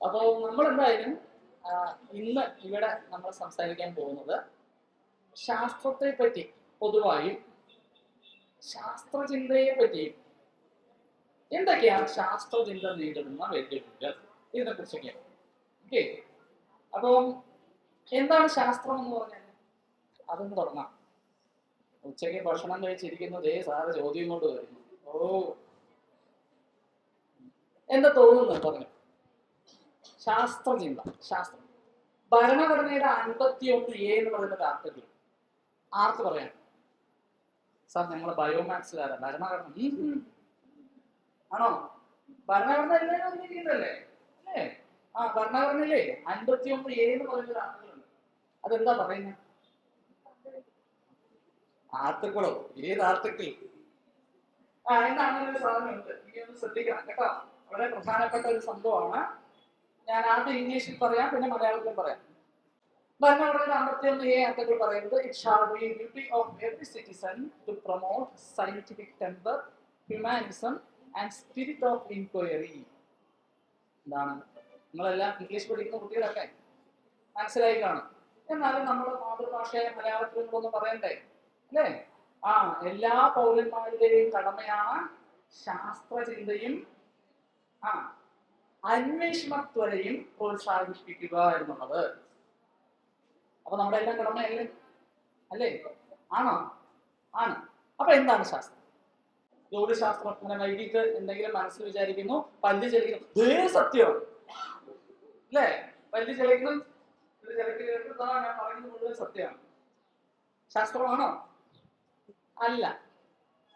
അപ്പോൾ നമ്മൾ എന്തായാലും ഇന്ന് ഇവിടെ നമ്മൾ സംസാരിക്കാൻ പോകുന്നത് ശാസ്ത്രത്തെ പറ്റി പൊതുവായും ശാസ്ത്രചിന്തയെ പറ്റിയും എന്തൊക്കെയാണ് ശാസ്ത്രചിന്ത നേരിടുന്ന വെല്ലുവിളികൾ ഇതിനെ കുറിച്ചൊക്കെയാണ്. ഓക്കെ, അപ്പം എന്താണ് ശാസ്ത്രം എന്ന് പറഞ്ഞാൽ അതൊന്ന് തുടങ്ങാം. ഉച്ചയ്ക്ക് ഭക്ഷണം കഴിച്ചിരിക്കുന്നത് സാറ് ചോദ്യം കൊണ്ട് വരുന്നു. ഓ, എന്താ തോന്നുന്നു പറഞ്ഞു. ശാസ്ത്രചിന്ത, ശാസ്ത്രം, ഭരണഘടനയുടെ 51A എന്ന് പറയുന്ന ഒരു ആർട്ടിക്കിൾ ആർക്ക് പറയാം? സാർ ഞങ്ങൾ ബയോമാത്സിലാണ്. ഭരണഘടന ആണോ? ഭരണഘടന എല്ലാവരും അല്ലേ? അല്ലേ? ആ ഭരണഘടനയിലെ 51A എന്ന് പറയുന്ന ഒരു ആർട്ടിക്കിൾ ഉണ്ട്. അതെന്താ പറയുന്നത്? ആർട്ടിക്കിളോ? ഏത് ആർട്ടിക്കിൾ? എന്താണ് ഒരു സാധനമുണ്ട്, ഇനി ഒന്ന് ശ്രദ്ധിക്കണം കേട്ടോ. വളരെ പ്രധാനപ്പെട്ട ഒരു സംഭവമാണ്. ഞാൻ ആദ്യം ഇംഗ്ലീഷിൽ പറയാം, പിന്നെ മലയാളത്തിൽ പറയാം. ഭരണഘടനയുടെ 51A ആർട്ടിക്കിൾ പറയുന്നത് it shall be duty of every citizen to promote scientific temper, humanism and spirit of inquiry. എന്താണ്? നിങ്ങളെല്ലാം ഇംഗ്ലീഷ് പഠിക്കുന്ന കുട്ടികളൊക്കെ മനസ്സിലായി കാണും. എന്നാലും നമ്മുടെ മാതൃഭാഷയായ മലയാളത്തിൽ നിങ്ങളൊന്ന് പറയണ്ടേ? അല്ലേ? എല്ലാ പൗരന്മാരുടെയും കടമയാണ് ശാസ്ത്രചിന്തയും അന്വേഷണത്വരയും പ്രോത്സാഹിപ്പിക്കുക എന്നുള്ളത്. അപ്പൊ നമ്മുടെ എല്ലാം കടമയല്ലേ? അല്ലേ? ആണോ? ആണ്. അപ്പൊ എന്താണ് ശാസ്ത്രം? ജ്യോതിശാസ്ത്രം അങ്ങനെ വൈകിട്ട് എന്തെങ്കിലും മനസ്സിൽ വിചാരിക്കുന്നു, പല്ല് ചെളിക്കുന്നു, സത്യം അല്ലേ? പല്ല് ചെളിക്കുന്നു, ഞാൻ പറയുന്നത് മുഴുവൻ സത്യമാണ്. ശാസ്ത്രമാണോ? അല്ല.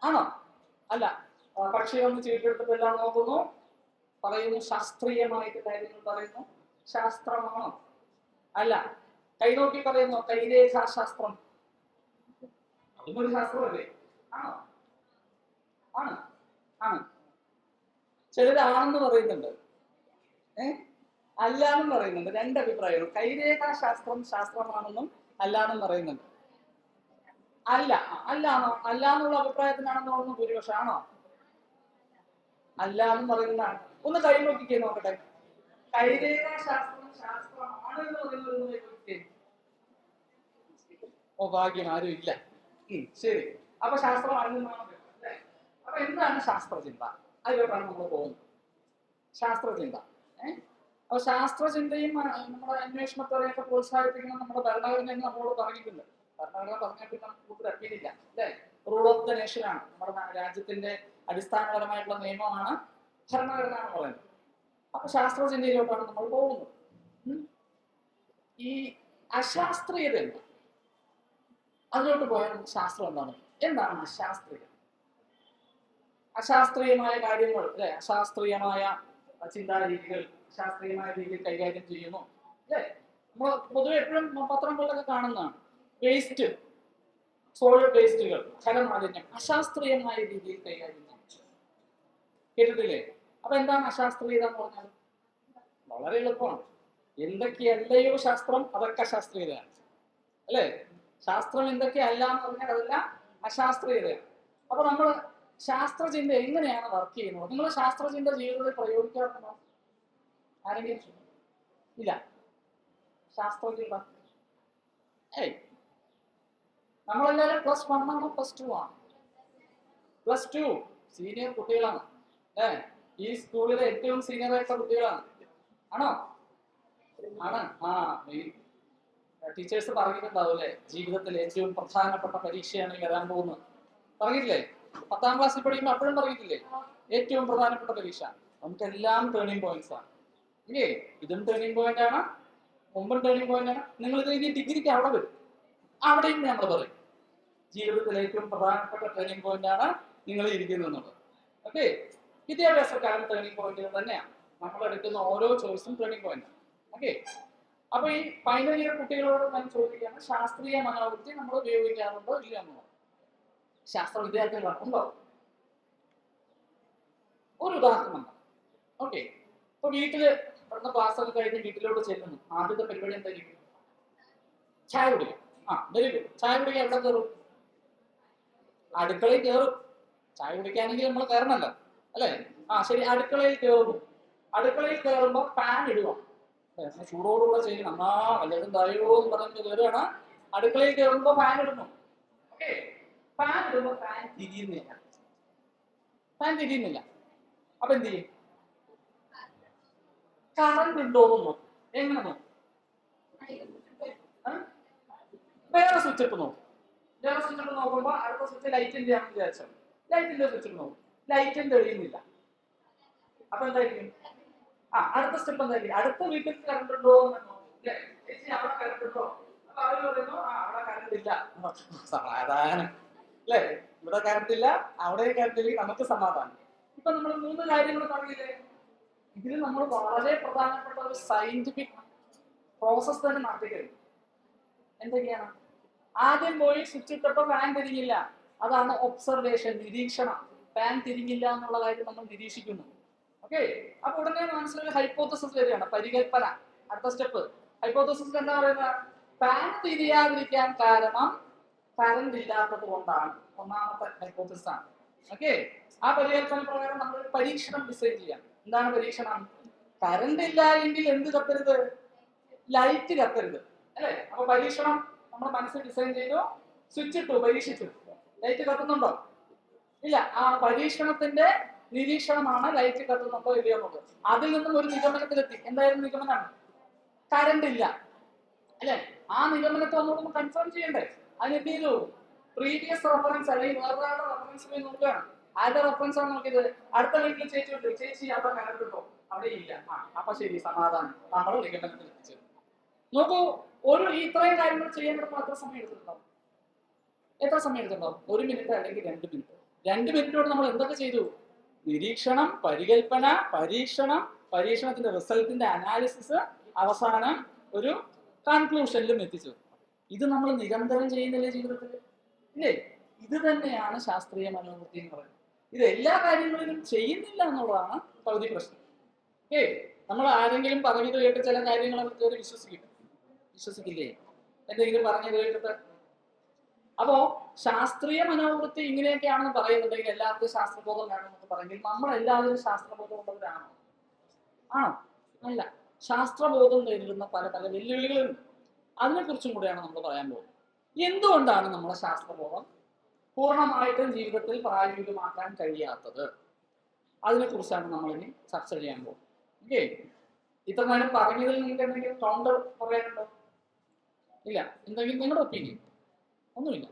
ആണോ? അല്ല. പക്ഷേ ഒന്ന് ചീട്ടെടുത്തിട്ട് എല്ലാം നോക്കുന്നു, പറയുന്നു ശാസ്ത്രീയമായിട്ട് കാര്യങ്ങൾ പറയുന്നു. ശാസ്ത്രമാണോ? അല്ല. കൈനോക്കി പറയുന്നു കൈരേഖാശാസ്ത്രം, അതും ഒരു ശാസ്ത്രമല്ലേ? ആണോ? ആണ്. ആണ്. ചിലരാണെന്ന് പറയുന്നുണ്ട്, അല്ലാന്നും പറയുന്നുണ്ട്. രണ്ട് അഭിപ്രായമാണ്. കൈരേഖാശാസ്ത്രം ശാസ്ത്രമാണെന്നും അല്ലാന്നും പറയുന്നുണ്ട്. അല്ല. അല്ലാന്നോ? അല്ലാന്നുള്ള അഭിപ്രായത്തിനാണെന്ന് തോന്നുന്നു ഭൂരിപക്ഷം. ആണോ? അല്ലാന്നും പറയുന്നതാണ്. ഒന്ന് കൈ നോക്കിക്കേ നോക്കട്ടെ. കൈരേഖാശാസ്ത്രം ശാസ്ത്രമാണ് എന്ന് പറയുന്നത്. ഓ ഭാഗ്യം, ആരും ഇല്ല. ശരി. അപ്പൊ ശാസ്ത്രമാണെന്നാണ്. അപ്പൊ എന്താണ് ശാസ്ത്രചിന്ത? അതിലോട്ടാണ് നമ്മൾ പോകുന്നത്. ശാസ്ത്രചിന്ത. അപ്പൊ ശാസ്ത്രചിന്തയും നമ്മുടെ അന്വേഷണത്തെയൊക്കെ പ്രോത്സാഹിപ്പിക്കണം നമ്മുടെ ഭരണഘടന എന്ന് നമ്മളോട് പറഞ്ഞിട്ടുണ്ട്. ഭരണഘടന പറഞ്ഞാൽ പിന്നെ നമുക്ക് കൂടുതൽ അറിയില്ല അല്ലേ? റൂൾ ഓഫ് ദ നേഷൻ ആണ് നമ്മുടെ രാജ്യത്തിന്റെ അടിസ്ഥാനപരമായിട്ടുള്ള നിയമമാണ് ഭരണഘടന എന്ന് പറയുന്നത്. അപ്പൊ ശാസ്ത്രചിന്തയിലോട്ടാണ് നമ്മൾ പോകുന്നത്. ഈ അശാസ്ത്രീയത എന്താ? അതിലോട്ട് പോയാൽ ശാസ്ത്രം എന്താണ്? എന്താണ് അശാസ്ത്രീയത? അശാസ്ത്രീയമായ കാര്യങ്ങൾ അല്ലെ, അശാസ്ത്രീയമായ ചിന്താരീതികൾ ശാസ്ത്രീയമായ രീതിയിൽ കൈകാര്യം ചെയ്യുന്നു അല്ലേ? നമ്മൾ പൊതുവെ എപ്പോഴും പത്രങ്ങളിലൊക്കെ കാണുന്നതാണ്. വേസ്റ്റ്, സോളിഡ് വേസ്റ്റുകൾ, ഖരമാലിന്യം അശാസ്ത്രീയമായ രീതിയിൽ കൈകാര്യം ചെയ്യുന്നു. കേട്ടിട്ടില്ലേ? അപ്പൊ എന്താണ് അശാസ്ത്രീയത എന്ന് പറഞ്ഞാൽ? വളരെ എളുപ്പമാണ്. എന്തൊക്കെയല്ലയോ ശാസ്ത്രം അതൊക്കെ അശാസ്ത്രീയതയാണ് അല്ലേ? ശാസ്ത്രം എന്തൊക്കെയല്ല എന്ന് പറഞ്ഞാൽ അതെല്ലാം അശാസ്ത്രീയതയാണ്. അപ്പൊ നമ്മൾ ശാസ്ത്രചിന്ത എങ്ങനെയാണ് വർക്ക് ചെയ്യുന്നത്? നിങ്ങൾ ശാസ്ത്രചിന്ത ജീവിതത്തിൽ പ്രയോഗിക്കാറുണ്ടോ? ആരെങ്കിലും? ഇല്ല. ശാസ്ത്രചിന്ത നമ്മളെല്ലാവരും +1 ആണോ +2 ആണ്? +2 സീനിയർ കുട്ടികളാണ്. ഈ സ്കൂളിലെ ഏറ്റവും സീനിയർ ആയിട്ടുള്ള കുട്ടികളാണ്. ആണോ? ആണ്. ടീച്ചേഴ്സ് പറഞ്ഞിട്ടുണ്ടാവും അല്ലേ, ജീവിതത്തിൽ ഏറ്റവും പ്രധാനപ്പെട്ട പരീക്ഷയാണ് വരാൻ പോകുന്നത്. പറഞ്ഞിട്ടില്ലേ? 10ാം ക്ലാസ്സിൽ പഠിക്കുമ്പോൾ അപ്പോഴും പറഞ്ഞിട്ടില്ലേ? ഏറ്റവും പ്രധാനപ്പെട്ട പരീക്ഷ. നമുക്കെല്ലാം ടേണിംഗ് പോയിന്റ്സ് ആണ് ഇല്ലേ? ഇതും ടേണിംഗ് പോയിന്റ് ആണ്, മുമ്പും ടേണിംഗ് പോയിന്റ് ആണ്. നിങ്ങൾ ഇത് കഴിഞ്ഞ് ഡിഗ്രിക്ക് അവിടെ വരും, അവിടെയും നമ്മൾ പറയും ജീവിതത്തിൽ ഏറ്റവും പ്രധാനപ്പെട്ട ടേണിംഗ് പോയിന്റ് ആണ് നിങ്ങൾ ഇരിക്കുന്നത്. ഓക്കെ, വിദ്യാഭ്യാസക്കാലം ടേണിംഗ് പോയിന്റുകൾ തന്നെയാണ്. നമ്മൾ എടുക്കുന്ന ഓരോ ചോയ്സും ടേണിംഗ് പോയിന്റ് ആണ്. ഓക്കെ, അപ്പൊ ഈ ഫൈനൽ ഇയർ കുട്ടികളോട് ഞാൻ ചോദിക്കുകയാണ്, ശാസ്ത്രീയ മനോവൃത്തി നമ്മൾ ഉപയോഗിക്കാറുണ്ടോ ഇല്ല എന്നുള്ളത്. ശാസ്ത്ര വിദ്യാർത്ഥികളുണ്ടോ? ഒരു ഉദാഹരണം. ഓക്കെ, ഇപ്പൊ വീട്ടില് ഇവിടുന്ന് ക്ലാസ്സൊക്കെ കഴിഞ്ഞ് വീട്ടിലോട്ട് ചെല്ലുന്നു, ആദ്യത്തെ പരിപാടി എന്തായിരിക്കും? ചായ കുടിക്കും. Very good. ചായ കുടിക്കാൻ എവിടെ കയറും? അടുക്കളയിൽ കയറും. ചായ കുടിക്കാനെങ്കിൽ നമ്മൾ കയറണല്ലോ അല്ലേ? ശരി, അടുക്കളയിൽ കയറുന്നു. അടുക്കളയിൽ കയറുമ്പോൾ ഫാൻ ഇടുക. ചൂടോടുകൂടെ ചെയ്യണം. വല്ലതും തായോ എന്ന് പറഞ്ഞിട്ട് കയറുകയാണ്. അടുക്കളയിൽ കയറുമ്പോൾ ഫാൻ ഇടുന്നു. ഓക്കെ, ഫാൻ ഇടുമ്പോൾ ഫാൻ തിരിയുന്നില്ല. അപ്പൊ എന്ത് ചെയ്യും? കറണ്ട് ഉണ്ടോന്ന് നോക്കും. എങ്ങനെ നോക്കും? വേറെ സ്വിച്ച് ഇട്ട് നോക്കും. വേറെ സ്വിച്ച് ഇട്ട് നോക്കുമ്പോ അടുത്ത സ്വിച്ച് ലൈറ്റിന്റെ ആണെന്ന് വിചാരിച്ചോ, ലൈറ്റിന്റെ സ്വിച്ച് ഇട്ട് നോക്കും, ലൈറ്റും തെളിയുന്നില്ല. അപ്പൊ എന്തായിരിക്കും? അടുത്ത സ്റ്റെപ്പ് എന്തായിരിക്കും? അടുത്ത വീട്ടിൽ കറണ്ട് ഉണ്ടോ എന്ന് നോക്കും. അവിടെ കറണ്ട് ഉണ്ടോ? അപ്പൊ അവര് പറയുന്നു അവിടെ കറണ്ട് ഇല്ല. സമാധാനം അല്ലേ? ഇവിടെ കറണ്ട് ഇല്ല, അവിടെ കറണ്ട് ഇല്ലെങ്കിൽ നമുക്ക് സമാധാനം. ഇപ്പൊ നമ്മൾ 3 കാര്യങ്ങൾ പറഞ്ഞില്ലേ? ഇതിൽ നമ്മൾ വളരെ പ്രധാനപ്പെട്ട ഒരു സയന്റിഫിക് പ്രോസസ് തന്നെ നടത്തിക്കഴിഞ്ഞു. എന്തൊക്കെയാണ്? ആദ്യം പോയി സ്വിച്ച് ഇട്ടപ്പോ ഫാൻ തിരിഞ്ഞില്ല. അതാണ് ഒബ്സർവേഷൻ, നിരീക്ഷണം. ഫാൻ തിരിഞ്ഞില്ല എന്നുള്ള കാര്യം നമ്മൾ നിരീക്ഷിക്കുന്നു. ഓക്കെ, അപ്പൊ ഉടനെ മനസ്സിലൊരു ഹൈപ്പോത്തസിസ് വരികയാണ്, പരികൽപ്പന. അടുത്ത സ്റ്റെപ്പ് ഹൈപ്പോത്തസിസ് എന്താ പറയുന്നത്? ഫാൻ തിരിയാതിരിക്കാൻ കാരണം കറണ്ട് ഇല്ലാത്തത് കൊണ്ടാണ്. ഒന്നാമത്തെ ഹൈപ്പോത്തസിസ് ആണ്. ഓക്കെ, ആ പരികൽപ്പന പ്രകാരം നമ്മൾ പരീക്ഷണം ഡിസൈൻ ചെയ്യാം. എന്താണ് പരീക്ഷണം? കറണ്ട് ഇല്ല എങ്കിൽ എന്ത് കത്തരുത്? ലൈറ്റ് കത്തരുത് അല്ലെ? അപ്പൊ പരീക്ഷണം നമ്മുടെ മനസ്സിൽ ഡിസൈൻ ചെയ്തു, സ്വിച്ച് ഇട്ടു, പരീക്ഷിച്ചു. ലൈറ്റ് കത്തുന്നുണ്ടോ? ഇല്ല. ആ പരീക്ഷണത്തിന്റെ നിരീക്ഷണമാണ് ലൈറ്റ് കത്തുന്നുണ്ടോ ഇല്ലയോ എന്നുള്ളത്. അതിൽ നിന്നും ഒരു നിഗമനത്തിലെത്തി. എന്തായാലും നിഗമനമാണ്, കറണ്ട് ഇല്ല അല്ലെ? ആ നിഗമനത്തെ ഒന്നുകൂടെ കൺഫേം ചെയ്യണ്ടേ? അതിനെന്ത് ചെയ്തു? പ്രീവിയസ് റെഫറൻസ് അല്ലെങ്കിൽ വേറൊരാളുടെ റെഫറൻസ് പോയി നോക്കുകയാണ്. ആരുടെ റെഫറൻസ് ആണ് നോക്കിയത്? അടുത്ത വീട്ടിൽ ചേച്ചി ഉണ്ട്, ചേച്ചി അവിടെ കറണ്ട് ഉണ്ടോ? അവിടെ ഇല്ല. അപ്പൊ ശരി, സമാധാനം, നമ്മൾ നിഗമനത്തിൽ എത്തിച്ചു. നോക്കൂ, ഇത്രയും കാര്യങ്ങൾ ചെയ്യാനായിട്ട് എത്ര സമയം എടുത്തിട്ടുണ്ടാവും? എത്ര സമയം എടുത്തിട്ടുണ്ടാവും? 1 മിനിറ്റ് അല്ലെങ്കിൽ 2 മിനിറ്റ്. 2 മിനിറ്റോട് നമ്മൾ എന്തൊക്കെ ചെയ്തു? നിരീക്ഷണം, പരികൽപ്പന, പരീക്ഷണത്തിന്റെ റിസൾട്ടിന്റെ അനാലിസിസ്, അവസാനം ഒരു കൺക്ലൂഷനിലും എത്തിച്ചു. ഇത് നമ്മൾ നിരന്തരം ചെയ്യുന്നില്ലേ ജീവിതത്തിൽ? ഇല്ലേ? ഇത് തന്നെയാണ് ശാസ്ത്രീയ മനോവൃത്തി എന്ന് പറയുന്നത്. ഇത് എല്ലാ കാര്യങ്ങളിലും ചെയ്യുന്നില്ല എന്നുള്ളതാണ് പകുതി പ്രശ്നം. നമ്മൾ ആരെങ്കിലും പറഞ്ഞത് കേട്ട് ചില കാര്യങ്ങൾ അവർ വിശ്വസിക്കില്ലേ? എന്തെങ്കിലും പറഞ്ഞത് കേട്ടിട്ട്. അപ്പോ ശാസ്ത്രീയ മനോവൃത്തി ഇങ്ങനെയൊക്കെയാണെന്ന് പറയുന്നുണ്ടെങ്കിൽ എല്ലാവർക്കും ശാസ്ത്രബോധം വേണമെന്ന് പറയുമെങ്കിൽ നമ്മൾ എല്ലാവരും ശാസ്ത്രബോധം ഉള്ളവരാണോ? ആണോ? അല്ല. ശാസ്ത്രബോധം നേരിടുന്ന പല പല വെല്ലുവിളികളുണ്ട്. അതിനെക്കുറിച്ചും കൂടെയാണ് നമ്മൾ പറയാൻ പോകുന്നത്. എന്തുകൊണ്ടാണ് നമ്മുടെ ശാസ്ത്രബോധം പൂർണ്ണമായിട്ടും ജീവിതത്തിൽ പ്രായോഗികമാക്കാൻ കഴിയാത്തത്? അതിനെക്കുറിച്ചാണ് നമ്മളിനി ചർച്ച ചെയ്യാൻ പോകുന്നത്. ഓക്കെ, ഇത്ര നേരം പറഞ്ഞതിൽ നിങ്ങൾക്ക് എന്തെങ്കിലും കൗണ്ടർ പറയാനുണ്ടോ? ഇല്ല. എന്തെങ്കിലും നിങ്ങളുടെ ഒപ്പീനിയൻ? ഒന്നുമില്ല.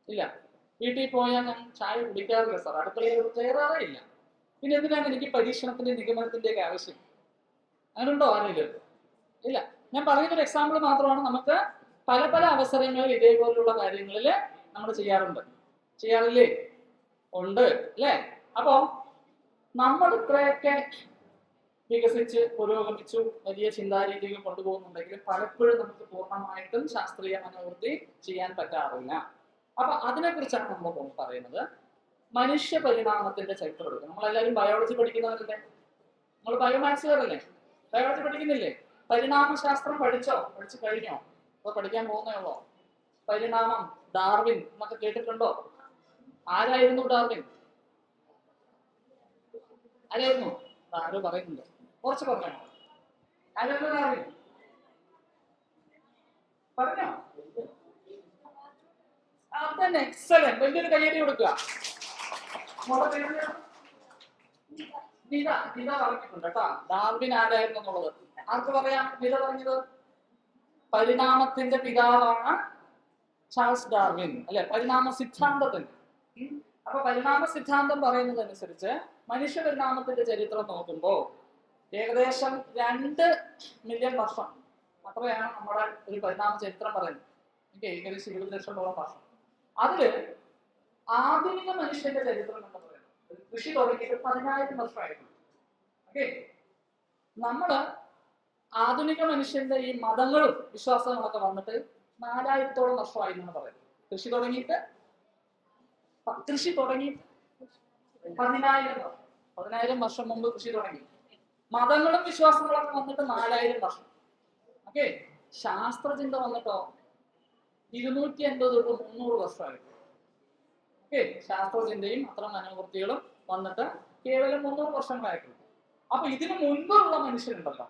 ഇല്ല. വീട്ടിൽ പോയാൽ ഞാൻ ചായ കുടിക്കാറില്ല സാർ, അടുക്കളയിൽ കയറാറേ ഇല്ല. പിന്നെ എന്തിനാണ് എനിക്ക് പരീക്ഷണത്തിന്റെ നിഗമനത്തിന്റെ ഒക്കെ ആവശ്യം? അങ്ങനെയുണ്ടോ ആരെങ്കിലും? ഇല്ല. ഞാൻ പറയുന്നൊരു എക്സാമ്പിൾ മാത്രമാണ്. നമുക്ക് പല പല അവസരങ്ങളിൽ ഇതേപോലുള്ള കാര്യങ്ങളിൽ നമ്മൾ ചെയ്യാറില്ലേ? ഉണ്ട് അല്ലേ? അപ്പോ നമ്മൾ ഇത്രയൊക്കെ വികസിച്ച് പുരോഗമിച്ചു, വലിയ ചിന്താരീതികൾ കൊണ്ടുപോകുന്നുണ്ടെങ്കിലും പലപ്പോഴും നമുക്ക് പൂർണ്ണമായിട്ടും ശാസ്ത്രീയ മനോവൃത്തി ചെയ്യാൻ പറ്റാറില്ല. അപ്പൊ അതിനെക്കുറിച്ചാണ് നമ്മൾ പറയുന്നത്. മനുഷ്യ പരിണാമത്തിന്റെ ചരിത്രം എടുക്കുക. നമ്മളെല്ലാവരും ബയോളജി പഠിക്കുന്നവരല്ലേ? നമ്മൾ ബയോമാക്സുകാരല്ലേ? ബയോളജി പഠിക്കുന്നില്ലേ? പരിണാമശാസ്ത്രം പഠിച്ചു കഴിഞ്ഞോ? അപ്പൊ പഠിക്കാൻ പോകുന്നേ ഉള്ളോ? പരിണാമം, ഡാർവിൻ എന്നൊക്കെ കേട്ടിട്ടുണ്ടോ? ആരായിരുന്നു ഡാർവിൻ? ആരായിരുന്നു? ആരോ പറയുന്നുണ്ട്, കുറച്ച് പറഞ്ഞോ. ആരായിരുന്നു ഡാർവിൻ? പറഞ്ഞോ? അതന്നെ, എക്സലന്റ്. വലിയൊരു കയ്യടി കൊടുക്കുക. ഗീത പറഞ്ഞിട്ടുണ്ട് കേട്ടോ ഡാർവിൻ ആരായിരുന്നു എന്നുള്ളത്. ആർക്ക് പറയാം? ഗീത പറഞ്ഞത് പരിണാമത്തിന്റെ പിതാവാണ് ചാൾസ് ഡാർവിൻ അല്ലെ? പരിണാമ സിദ്ധാന്തത്തിന്. അപ്പൊ പരിണാമ സിദ്ധാന്തം പറയുന്നതനുസരിച്ച് മനുഷ്യ പരിണാമത്തിന്റെ ചരിത്രം നോക്കുമ്പോൾ ഏകദേശം 2 മില്യൺ വർഷം അത്രയാണ് നമ്മുടെ ഒരു പരിണാമ ചരിത്രം പറയുന്നത്. ഏകദേശം 20 ലക്ഷത്തോളം വർഷം. അതില് ആധുനിക മനുഷ്യന്റെ ചരിത്രം എന്ന് പറയുന്നത് കൃഷി തുടങ്ങിയിട്ട് 10,000 വർഷമായിരുന്നു. ഓക്കെ, നമ്മള് ആധുനിക മനുഷ്യന്റെ ഈ മതങ്ങളും വിശ്വാസങ്ങളൊക്കെ വന്നിട്ട് 4000-ഓളം വർഷമായി എന്നാണ് പറയുന്നത്. കൃഷി തുടങ്ങിയിട്ട് 10,000 വർഷം മുമ്പ് കൃഷി തുടങ്ങി. മതങ്ങളും വിശ്വാസങ്ങളൊക്കെ വന്നിട്ട് 4000 വർഷം. ഓക്കെ, ശാസ്ത്രചിന്ത വന്നിട്ടോ 250 തൊട്ട് 300 വർഷമായിരുന്നു. ഓക്കെ, ശാസ്ത്രചിന്തയും അത്തരം മനോവൃത്തികളും വന്നിട്ട് കേവലം 300 വർഷങ്ങളായിട്ടുള്ളൂ. അപ്പൊ ഇതിനു മുൻപുള്ള മനുഷ്യരുണ്ടല്ലോ,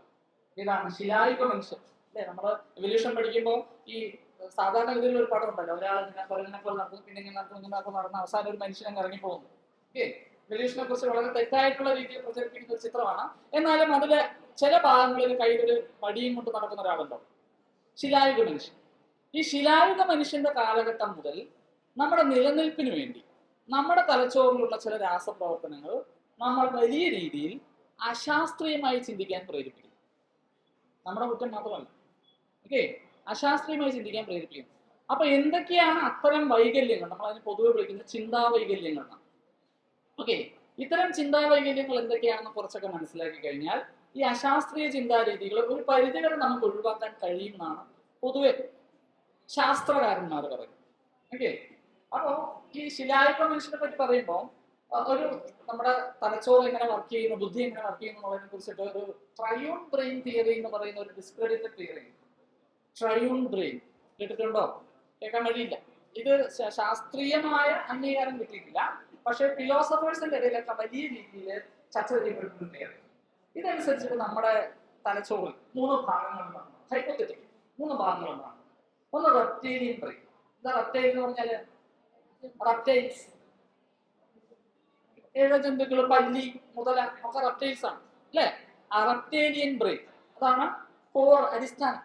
ഇതാണ് ശിലായുഗ മനുഷ്യൻ അല്ലെ. നമ്മള് എവല്യൂഷൻ പഠിക്കുമ്പോൾ ഈ സാധാരണ ഗതിയിൽ ഒരു പടം ഉണ്ടല്ലോ, ഒരാൾ ഇങ്ങനെ കുരങ്ങനെ പോലെ നടക്കും, പിന്നെ ഇങ്ങനെ നടക്കും, ഇങ്ങനെ നടക്കുന്ന അവസാനം ഒരു മനുഷ്യൻ ഇറങ്ങി പോകുന്നു. ഓക്കെ, എവല്യൂഷനെ കുറിച്ച് വളരെ തെറ്റായിട്ടുള്ള രീതിയിൽ പ്രചരിപ്പിക്കുന്ന ഒരു ചിത്രമാണ്. എന്നാലും അതിലെ ചില ഭാഗങ്ങളിൽ കയ്യിലൊരു വടിയും കൊണ്ട് നടക്കുന്ന ഒരാളുണ്ടോ, ശിലായുഗ മനുഷ്യൻ. ഈ ശിലായുഗ മനുഷ്യന്റെ കാലഘട്ടം മുതൽ നമ്മുടെ നിലനിൽപ്പിന് വേണ്ടി നമ്മുടെ തലച്ചോറിലുള്ള ചില രാസപ്രവർത്തനങ്ങൾ നമ്മൾ വലിയ രീതിയിൽ അശാസ്ത്രീയമായി ചിന്തിക്കാൻ പ്രേരിപ്പിക്കും. നമ്മുടെ കുറ്റം മാത്രമല്ല, ഓക്കെ, അശാസ്ത്രീയമായി ചിന്തിക്കാൻ പ്രേരിപ്പിക്കും. അപ്പൊ എന്തൊക്കെയാണ് അത്തരം വൈകല്യങ്ങൾ, നമ്മൾ അതിന് പൊതുവെ വിളിക്കുന്ന ചിന്താ വൈകല്യങ്ങൾ എന്നാണ്. ഓക്കെ, ഇത്തരം ചിന്താ വൈകല്യങ്ങൾ എന്തൊക്കെയാണെന്ന് കുറച്ചൊക്കെ മനസ്സിലാക്കി കഴിഞ്ഞാൽ ഈ അശാസ്ത്രീയ ചിന്താരീതികൾ ഒരു പരിധിവരെ നമുക്ക് ഒഴിവാക്കാൻ കഴിയുമെന്നാണ് പൊതുവെ ശാസ്ത്രകാരന്മാർ പറയും. ഓക്കെ, അപ്പോ ഈ ശിലായുഗ മനുഷ്യനെ പറ്റി പറയുമ്പോൾ ഒരു നമ്മുടെ തലച്ചോറ് എങ്ങനെ വർക്ക് ചെയ്യുന്നു, ബുദ്ധി എങ്ങനെ വർക്ക് ചെയ്യുന്നു എന്നുള്ളതിനെ കുറിച്ചിട്ട് ഒരു ട്രയൂൺ ബ്രെയിൻ തിയറി എന്ന് പറയുന്ന ഒരു ഡിസ്ക്രെഡിറ്റഡ് തിയറി. ട്രയൂൺ ബ്രെയിൻ കേട്ടിട്ടുണ്ടോ? കേൾക്കാൻ വഴിയില്ല. ഇത് ശാസ്ത്രീയമായ അംഗീകാരം കിട്ടിയിട്ടില്ല, പക്ഷെ ഫിലോസഫേഴ്സിന്റെ ഇടയിലൊക്കെ വലിയ രീതിയിൽ ചർച്ച ചെയ്യപ്പെട്ടിട്ടുണ്ട്. ഇതനുസരിച്ചിട്ട് നമ്മുടെ തലച്ചോറിൽ 3 ഭാഗങ്ങളുണ്ടാണ്. ഹൈപ്പോത്തറ്റിക്കൽ 3 ഭാഗങ്ങളുണ്ടാണ്. ഒന്ന് റെപ്റ്റൈലിയൻ ബ്രെയിൻ. എന്താ റെപ്റ്റൈൽ എന്ന് പറഞ്ഞാല്? റെപ്റ്റൈൽസ്, ഏഴജന്തുക്കൾ, പല്ലി, മുതല ഒക്കെ റെപ്റ്റൈൽസ് ആണ് അല്ലെ. ആ റെപ്റ്റേലിയൻ ബ്രെയിൻ അതാണ് കോർ, അടിസ്ഥാനം.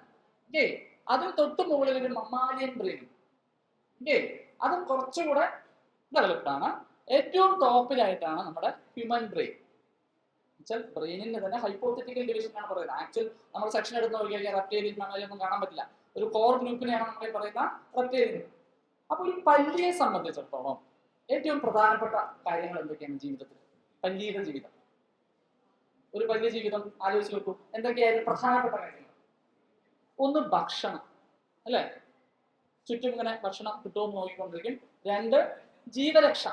ഓക്കെ, അതിന് തൊട്ട് മുകളിൽ ഒരു മമാലിയൻ ബ്രെയിൻ. ഓക്കെ, അതും കുറച്ചുകൂടെ ഡെവലപ്ഡ് ആണ്. ഏറ്റവും ടോപ്പിലായിട്ടാണ് നമ്മുടെ ഹ്യൂമൻ ബ്രെയിൻ. ബ്രെയിനിന്റെ തന്നെ ഹൈപ്പോത്തറ്റിക്കൽ ഡിവിഷൻ ആണ് പറയുന്നത്. ആക്ച്വൽ നമ്മൾ സെക്ഷൻ എടുത്ത് നോക്കിയാൽ റെപ്റ്റേലിയൻ, മമാലിയൻ ഒന്നും കാണാൻ പറ്റില്ല. ഒരു കോർ ഗ്രൂപ്പിനെയാണ് നമ്മൾ പറയുന്ന റെപ്റ്റേലിയൻ. അപ്പൊ ഈ പല്ലിയെ സംബന്ധിച്ചിടത്തോളം ഏറ്റവും പ്രധാനപ്പെട്ട കാര്യങ്ങൾ എന്തൊക്കെയാണ് ജീവിതത്തിൽ? പല്ലിയുടെ ജീവിതം, ഒരു പല്ലിയ ജീവിതം ആലോചിച്ച് നോക്കൂ. എന്തൊക്കെയായിരുന്നു പ്രധാനപ്പെട്ട കാര്യങ്ങൾ? ഒന്ന് ഭക്ഷണം അല്ലെ, ചുറ്റും ഇങ്ങനെ ഭക്ഷണം കിട്ടുമെന്ന് നോക്കിക്കൊണ്ടിരിക്കും. 2 ജീവരക്ഷ,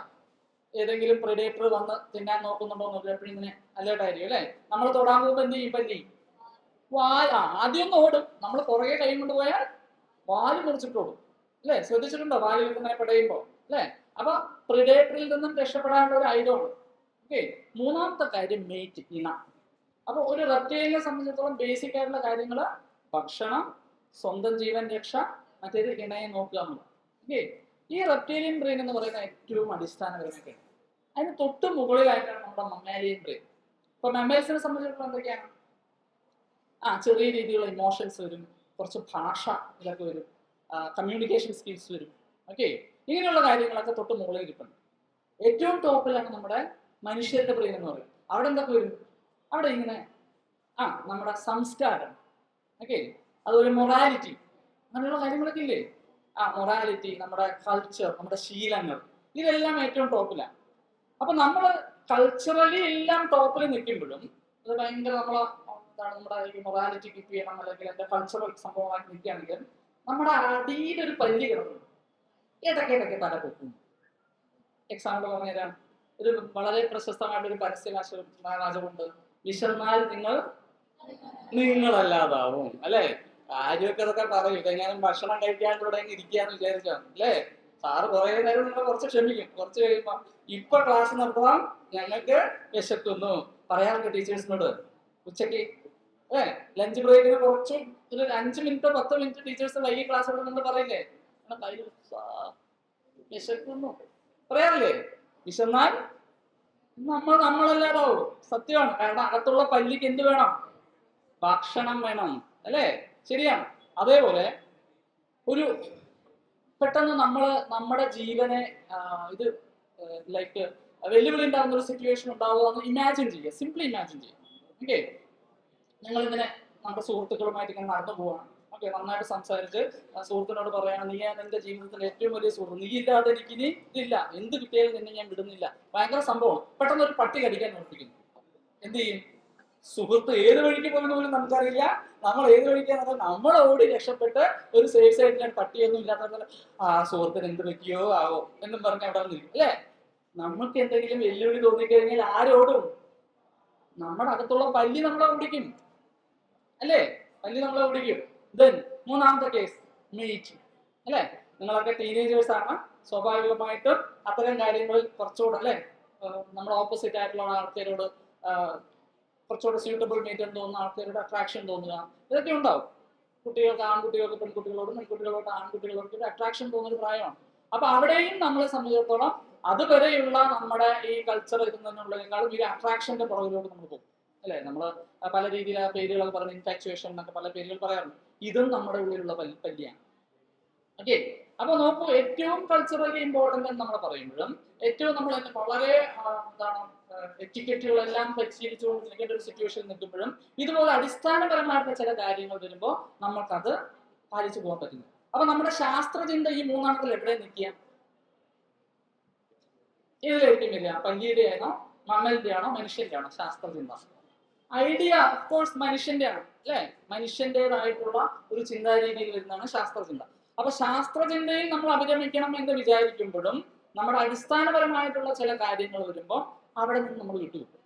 ഏതെങ്കിലും പ്രെഡേറ്റർ വന്ന് തിന്നാൻ നോക്കുന്നുണ്ടോ എന്ന് എപ്പോഴും ഇങ്ങനെ അലേർട്ട് ആയിരിക്കും അല്ലെ. നമ്മൾ തൊടാൻ പോകുമ്പോൾ എന്ത് ചെയ്യും പല്ലി? ആദ്യം ഒന്ന് ഓടും, നമ്മൾ പുറകെ കൈ കൊണ്ട് പോയാൽ വാല് മുറിച്ചിട്ടോടും അല്ലെ. ശ്രദ്ധിച്ചിട്ടുണ്ടോ വാലിലൊക്കെ ഇങ്ങനെ പെടയുമ്പോ അല്ലെ? അപ്പൊ പ്രിഡേറ്ററിൽ നിന്നും രക്ഷപ്പെടാനുള്ള ഒരു ആയുധമാണ്. ഓക്കെ, 3ാമത്തെ കാര്യം മേറ്റ്, ഇണ. അപ്പൊ ഒരു റെപ്റ്റൈലിനെ സംബന്ധിച്ചിടത്തോളം ബേസിക് ആയിട്ടുള്ള കാര്യങ്ങള് ഭക്ഷണം, സ്വന്തം ജീവൻ രക്ഷ, മറ്റേത് ഇണയെ നോക്കുക എന്നുള്ളത്. ഓക്കെ, ഈ റെപ്റ്റൈലിയൻ ബ്രെയിൻ എന്ന് പറയുന്ന ഏറ്റവും അടിസ്ഥാനപരമായിട്ടാണ്. അതിന് തൊട്ട് മുകളിലായിട്ടാണ് നമ്മുടെ മമാലിയൻ ബ്രെയിൻ. ഇപ്പൊ മമാൽസിനെ സംബന്ധിച്ചിടത്തോളം എന്തൊക്കെയാണ്? ചെറിയ രീതിയിലുള്ള ഇമോഷൻസ് വരും, കുറച്ച് ഭാഷ ഇതൊക്കെ വരും, കമ്മ്യൂണിക്കേഷൻ സ്കിൽസ് വരും. ഓക്കെ, ഇങ്ങനെയുള്ള കാര്യങ്ങളൊക്കെ തൊട്ട് മുകളിൽ കിട്ടുന്നുണ്ട്. ഏറ്റവും ടോപ്പിലാണ് നമ്മുടെ മനുഷ്യരുടെ ബ്രെയിൻ എന്ന് പറയും. അവിടെ എന്തൊക്കെ വരും? അവിടെ ഇങ്ങനെ നമ്മുടെ സംസ്കാരം, ഓക്കെ, അതുപോലെ മൊറാലിറ്റി, അങ്ങനെയുള്ള കാര്യങ്ങളൊക്കെ ഇല്ലേ? മൊറാലിറ്റി, നമ്മുടെ കൾച്ചർ, നമ്മുടെ ശീലങ്ങൾ, ഇതെല്ലാം ഏറ്റവും ടോപ്പിലാണ്. അപ്പൊ നമ്മൾ കൾച്ചറലി എല്ലാം ടോപ്പിൽ നിൽക്കുമ്പോഴും അത് ഭയങ്കര നമ്മുടെ ഈ മൊറാലിറ്റി കീപ്പ് ചെയ്യണം, അല്ലെങ്കിൽ എന്റെ കൾച്ചറൽ സംഭവമായിട്ട് നിൽക്കുകയാണെങ്കിൽ നമ്മുടെ അടിയിലൊരു പല്ലി കിടക്കുന്നു, ഇടയ്ക്കിടയ്ക്ക് തല പൊക്കും. എക്സാമ്പിൾ പറഞ്ഞുതരാം. ഒരു വളരെ പ്രശസ്തമായിട്ട് ഒരു പരസ്യവാചകമുണ്ട്, വിശന്നാൽ നിങ്ങളല്ലാതാവും അല്ലെ. ആര്യമൊക്കെ അതൊക്കെ പറയും. ഇതെങ്ങാനും ഭക്ഷണം കഴിക്കാൻ തുടങ്ങി ഇരിക്കാന്ന് വിചാരിച്ചോ അല്ലേ? സാറ് കുറെ നേരം നിങ്ങൾ കുറച്ച് ക്ഷമിക്കും, കുറച്ച് കഴിയുമ്പോ ഇപ്പൊ ക്ലാസ് നടത്താം, ഞങ്ങൾക്ക് വിശക്കുന്നു പറയാറുണ്ട് ടീച്ചേഴ്സിനോട്. ഉച്ചക്ക് ലഞ്ച് ബ്രേക്കിന് കുറച്ച് ഒരു 5 മിനിറ്റോ 10 മിനിറ്റ് ടീച്ചേഴ്സ് വൈകി ക്ലാസ് എടുക്കുന്നുണ്ട് പറയില്ലേ? വിശക്കുന്നു പറയാറില്ലേ? വിശന്നാൽ നമ്മളല്ലാതാവും. സത്യമാണ്. കാരണം അകത്തുള്ള പല്ലിക്ക് എന്ത് വേണം? ഭക്ഷണം വേണം അല്ലേ? ശരിയാണ്. അതേപോലെ ഒരു പെട്ടെന്ന് നമ്മുടെ ജീവനെ ഇത് ലൈക്ക് വെല്ലുവിളി ഉണ്ടാകുന്ന ഒരു സിറ്റുവേഷൻ ഉണ്ടാവുക എന്ന് ഇമാജിൻ ചെയ്യുക. സിംപ്ലി ഇമാജിൻ ചെയ്യുക. ഓക്കെ, ഞങ്ങളിങ്ങനെ നമ്മുടെ സുഹൃത്തുക്കളുമായിട്ട് ഇങ്ങനെ നടന്നു പോവാണ്. ഓക്കെ, നന്നായിട്ട് സംസാരിച്ച് സുഹൃത്തിനോട് പറയാണ്, നീ എന്റെ ജീവിതത്തിലെ ഏറ്റവും വലിയ സുഹൃത്ത്, നീ ഇല്ലാതെ എനിക്കിനി ഇതില്ല, എന്ത് കിട്ടിയാലും നിന്നെ ഞാൻ വിടുന്നില്ല. ഭയങ്കര സംഭവം. പെട്ടെന്ന് ഒരു പട്ടി കടിക്കാൻ നോക്കിക്കുന്നു. എന്ത് ചെയ്യും? സുഹൃത്ത് ഏത് വഴിക്ക് പോകുന്ന പോലും നമുക്കറിയില്ല. നമ്മൾ ഏത് വഴിക്കാണ് നമ്മൾ ഓടി രക്ഷപ്പെട്ട് ഒരു സേഫ് സൈഡിലാണ്, പട്ടിയൊന്നും ഇല്ലാത്ത സുഹൃത്തിന് എന്ത് പറ്റിയോ ആവോ എന്നും പറഞ്ഞ് അവിടെ വന്നിരിക്കും അല്ലേ? നമുക്ക് എന്തെങ്കിലും വെല്ലുവിളി തോന്നിക്കഴിഞ്ഞാൽ ആരോടും? നമ്മുടെ അകത്തുള്ള പല്ലി നമ്മളെ ഓടിക്കും അല്ലേ? പല്ലി നമ്മളെ ഓടിക്കും. ദെൻ 3ാമത്തെ കേസ് മീറ്റ് അല്ലെ. നിങ്ങളൊക്കെ ടീനേജേഴ്സ് ആണ്, സ്വാഭാവികമായിട്ടും അത്തരം കാര്യങ്ങളിൽ കുറച്ചുകൂടെ അല്ലെ നമ്മുടെ ഓപ്പോസിറ്റ് ആയിട്ടുള്ള ആൾക്കാരോട് കുറച്ചുകൂടെ സ്യൂട്ടബിൾ മീറ്റർ തോന്നുന്ന ആൾക്കാരുടെ അട്രാക്ഷൻ തോന്നുക, ഇതൊക്കെ ഉണ്ടാവും. കുട്ടികൾക്ക് ആൺകുട്ടികൾക്ക് പെൺകുട്ടികളോടും പെൺകുട്ടികളോട് ആൺകുട്ടികളോട് ഒരു അട്രാക്ഷൻ തോന്നുന്ന ഒരു പ്രായമാണ്. അപ്പൊ അവിടെയും നമ്മളെ സംബന്ധിച്ചിടത്തോളം അതുവരെയുള്ള നമ്മുടെ ഈ കൾച്ചർ ഇരുന്നതിനുള്ളതിനേക്കാളും ഈ അട്രാക്ഷന്റെ പുറകിലോട്ട് നമ്മൾ പോകും അല്ലെ. നമ്മൾ പല രീതിയിൽ ആ പേരുകളൊക്കെ പറയുന്നത് ഇൻഫാക്ച്വേഷൻ എന്നൊക്കെ പല പേരുകൾ പറയാറുണ്ട്. ഇതും നമ്മുടെ ഉള്ളിലുള്ള പല്ലിയാണ്. ഓക്കെ, അപ്പൊ നോക്കൂ, ഏറ്റവും കൾച്ചറലി ഇമ്പോർട്ടന്റ് എന്ന് നമ്മൾ പറയുമ്പോഴും ഏറ്റവും നമ്മൾ വളരെ എന്താണ് എറ്റിക്കറ്റുകളെല്ലാം പരിശീലിച്ചുകൊണ്ട് നിൽക്കേണ്ട ഒരു സിറ്റുവേഷനിൽ നിൽക്കുമ്പോഴും ഇതുപോലെ അടിസ്ഥാനപരമായിട്ടുള്ള ചില കാര്യങ്ങൾ വരുമ്പോൾ നമ്മൾക്കത് പാലിച്ചു പോകാൻ പറ്റുന്നു. അപ്പൊ നമ്മുടെ ശാസ്ത്രചിന്ത ഈ മൂന്നെണ്ണത്തിൽ എവിടെ നിൽക്കുക? ഇതിലായിരിക്കും വരിക. പല്ലിയുടെ ആണോ മമ്മലിന്റെ ആണോ മനുഷ്യന്റെ ആണോ ശാസ്ത്രചിന്ത? ഐഡിയ ഓഫ്കോഴ്സ് മനുഷ്യന്റെ ആണ് അല്ലെ. മനുഷ്യന്റേതായിട്ടുള്ള ഒരു ചിന്താരീതിയിൽ വരുന്നതാണ് ശാസ്ത്രചിന്ത. അപ്പൊ ശാസ്ത്രചിന്തയിൽ നമ്മൾ അഭിരമിക്കണം എന്ന് വിചാരിക്കുമ്പോഴും നമ്മുടെ അടിസ്ഥാനപരമായിട്ടുള്ള ചില കാര്യങ്ങൾ വരുമ്പോൾ അവിടെ നിന്ന് നമ്മൾ വിട്ടുകിട്ടും.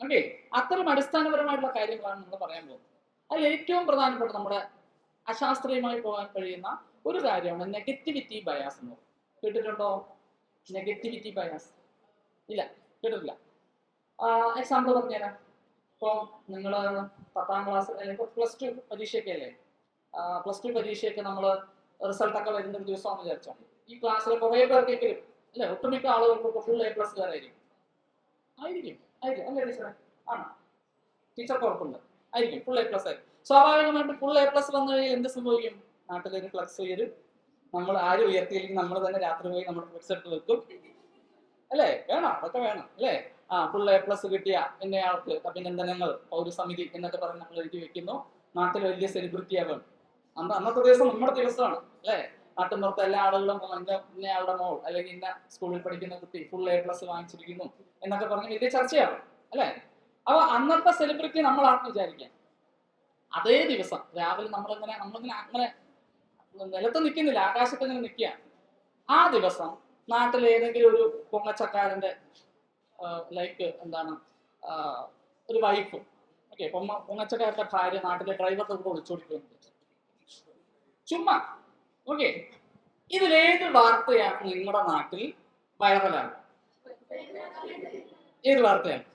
ഓക്കെ, അത്തരം അടിസ്ഥാനപരമായിട്ടുള്ള കാര്യങ്ങളാണ് നമ്മൾ പറയാൻ പോകുന്നത്. അതിൽ ഏറ്റവും പ്രധാനപ്പെട്ട നമ്മുടെ അശാസ്ത്രീയമായി പോകാൻ കഴിയുന്ന ഒരു കാര്യമാണ് നെഗറ്റിവിറ്റി ബയാസ് എന്ന്. കേട്ടിട്ടുണ്ടോ നെഗറ്റിവിറ്റി ബയാസ്? ഇല്ല, കേട്ടിട്ടില്ല. എക്സാമ്പിൾ പറഞ്ഞുതരാം. ഇപ്പോൾ നിങ്ങൾ 10ാം ക്ലാസ് +2 പരീക്ഷയൊക്കെ അല്ലേ, +2 പരീക്ഷയൊക്കെ നമ്മൾ റിസൾട്ടൊക്കെ വരുന്ന ഒരു ദിവസമാണെന്ന് വിചാരിച്ചോ. ഈ ക്ലാസ്സിൽ കുറേ പേർക്കെങ്കിലും അല്ലെ, ഒട്ടുമിക്ക ആളുകൾക്ക് ഫുൾ A+ ആയിരിക്കും. ആയിരിക്കും അല്ലേ ടീച്ചറെ? ആണ്, ടീച്ചർക്ക് ഉറപ്പുണ്ട് ആയിരിക്കും, ഫുൾ A+ ആയിരിക്കും. സ്വാഭാവികമായിട്ട് ഫുൾ A+ വന്നു കഴിഞ്ഞാൽ എന്ത് സംഭവിക്കും? നാട്ടിലൊരു ഫ്ലക്സ് ഉയരും. നമ്മൾ ആരും ഉയർത്തിയില്ലെങ്കിൽ നമ്മൾ തന്നെ രാത്രി പോയി നമ്മുടെ ഫ്ലക്സ് എടുത്ത് വെക്കും അല്ലേ. വേണം, അതൊക്കെ വേണം അല്ലേ. ഫുൾ A+ കിട്ടിയ എന്നയാൾക്ക് അഭിനന്ദനങ്ങൾ പൗരസമിതി എന്നൊക്കെ പറഞ്ഞ് നമ്മൾ എഴുതി വെക്കുന്നു. നാട്ടിൽ വലിയ സെലിബ്രിറ്റി ആകും. അന്നത്തെ ദിവസം നമ്മുടെ ദിവസമാണ് അല്ലേ. നാട്ടിൻപുറത്തെ എല്ലാ ആളുകളും ഇന്നയാളുടെ മോൾ അല്ലെങ്കിൽ ഇന്ന സ്കൂളിൽ പഠിക്കുന്ന കുട്ടി ഫുൾ A+ വാങ്ങിച്ചിരിക്കുന്നു എന്നൊക്കെ പറഞ്ഞ് വലിയ ചർച്ചയാണ് അല്ലേ. അപ്പൊ അന്നത്തെ സെലിബ്രിറ്റി നമ്മളാണെന്ന് വിചാരിക്കാം. അതേ ദിവസം രാവിലെ നമ്മളിങ്ങനെ അങ്ങനെ നിലത്ത് നിൽക്കുന്നില്ല, ആകാശത്ത് ഇങ്ങനെ നിൽക്കുക. ആ ദിവസം നാട്ടിൽ ഏതെങ്കിലും ഒരു പൊങ്ങച്ചക്കാരന്റെ ലൈക്ക് എന്താണ് ഒരു വൈഫ്, ഓക്കെ, പൊങ്ങച്ചക്കാരന്റെ ഭാര്യ നാട്ടിലെ ഡ്രൈവറുടെ കൂടെ ഒളിച്ചോടിക്കുന്നു ചുമ്മാ. ഓക്കെ, ഇതിലേത് വാർത്തയാണ് നിങ്ങളുടെ നാട്ടിൽ വൈറലാണ്? ഏത് വാർത്തയാണ്?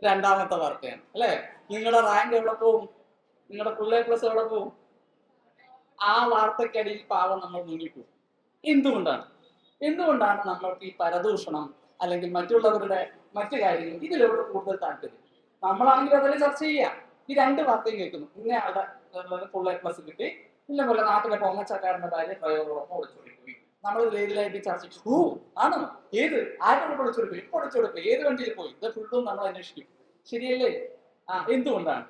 രണ്ടാമത്തെ വാർത്തയാണ് അല്ലെ. നിങ്ങളുടെ റാങ്ക് എവിടെ പോവും? നിങ്ങളുടെ ഫുൾ A+ എവിടെ പോവും? ആ വാർത്തക്കടിയിൽ പാവം നമ്മൾ മുങ്ങിപ്പോവും. എന്തുകൊണ്ടാണ് നമ്മൾക്ക് ഈ പരദൂഷണം അല്ലെങ്കിൽ മറ്റുള്ളവരുടെ മറ്റു കാര്യങ്ങൾ ഇതിലോട്ട് കൂടുതൽ താല്പര്യം? നമ്മളാണെങ്കിൽ അതിൽ ചർച്ച ചെയ്യാം. ഈ രണ്ട് വാർത്തയും കേൾക്കുന്നു. ഇന്ന ആളുടെ ഫുൾ A+ കിട്ടി, ഇന്ന പോലെ നാട്ടിലെ പൊങ്ങച്ചക്കാരന്റെ ഭാര്യ ഡ്രൈവറോടൊപ്പം ഒളിച്ചോടിപ്പോയി. നമ്മൾ ഇതിലായിട്ട് ചർച്ച ചെയ്യും. ഓ ആണോ, ഏത് ആരോട് ഒളിച്ചോടിപ്പോയി, ഇപ്പൊ ഒളിച്ചോടിപ്പോയി, ഏത് വണ്ടിയിൽ പോയി, ഇത് ഫുള്ളും നമ്മൾ അന്വേഷിക്കും. ശരിയല്ലേ? എന്തുകൊണ്ടാണ്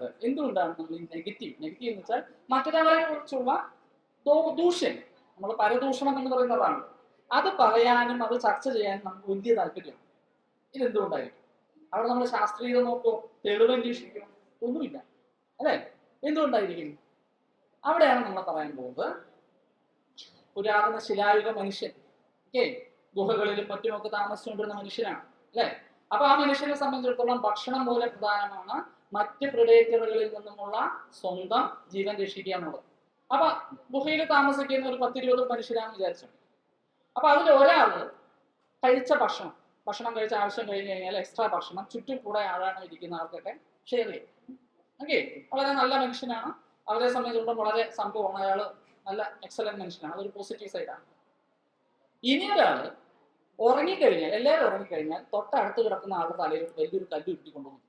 നമ്മൾ ഈ നെഗറ്റീവ് എന്ന് വെച്ചാൽ മറ്റൊരാളെ കുറിച്ചുള്ള ദൂഷ്യം, നമ്മൾ പരദൂഷണം എന്ന് പറയുന്നതാണ്. അത് പറയാനും അത് ചർച്ച ചെയ്യാനും നമുക്ക് വലിയ താല്പര്യമാണ്. ഇതെന്തുകൊണ്ടായിരിക്കും? അവിടെ നമ്മൾ ശാസ്ത്രീയത നോക്കോ, തെളിവ് അന്വേഷിക്കോ, ഒന്നുമില്ല അല്ലെ. എന്തുകൊണ്ടായിരിക്കും? അവിടെയാണ് നമ്മൾ പറയാൻ പോകുന്നത്. പുരാതന ശിലായുഗ മനുഷ്യൻ, ഓക്കെ, ഗുഹകളിലും മറ്റുമൊക്കെ താമസിച്ചുകൊണ്ടിരുന്ന മനുഷ്യനാണ് അല്ലെ. അപ്പൊ ആ മനുഷ്യനെ സംബന്ധിച്ചിടത്തോളം ഭക്ഷണം പോലെ പ്രധാനമാണ് മറ്റ് പ്രിഡേറ്ററുകളിൽ നിന്നുമുള്ള സ്വന്തം ജീവൻ രക്ഷിക്കുക എന്നുള്ളത്. അപ്പൊ ഗുഹയിൽ താമസിക്കുന്ന ഒരു 10-20 മനുഷ്യരാണെന്ന് വിചാരിച്ചു. അപ്പൊ അതിൽ ഒരാള് കഴിച്ച ഭക്ഷണം കഴിച്ച ആവശ്യം കഴിഞ്ഞ് കഴിഞ്ഞാൽ എക്സ്ട്രാ ഭക്ഷണം ചുറ്റും കൂടെ ആരാണ് ഇരിക്കുന്ന ആൾക്കൊക്കെ ഷെയർ ചെയ്യും. ഓക്കെ, വളരെ നല്ല മനുഷ്യനാണ്, അവരെ സംബന്ധിച്ചിടത്തോളം വളരെ സംഭവമാണ്, അയാള് നല്ല എക്സലന്റ് മനുഷ്യനാണ്, അതൊരു പോസിറ്റീവ് സൈഡാണ്. ഇനി ഒരാള് ഉറങ്ങിക്കഴിഞ്ഞാൽ, എല്ലാവരും ഉറങ്ങിക്കഴിഞ്ഞാൽ തൊട്ടടുത്ത് കിടക്കുന്ന ആളുടെ തലയിലോട്ട് വലിയൊരു കല്ല് ഉരുട്ടി കൊണ്ടുപോകും.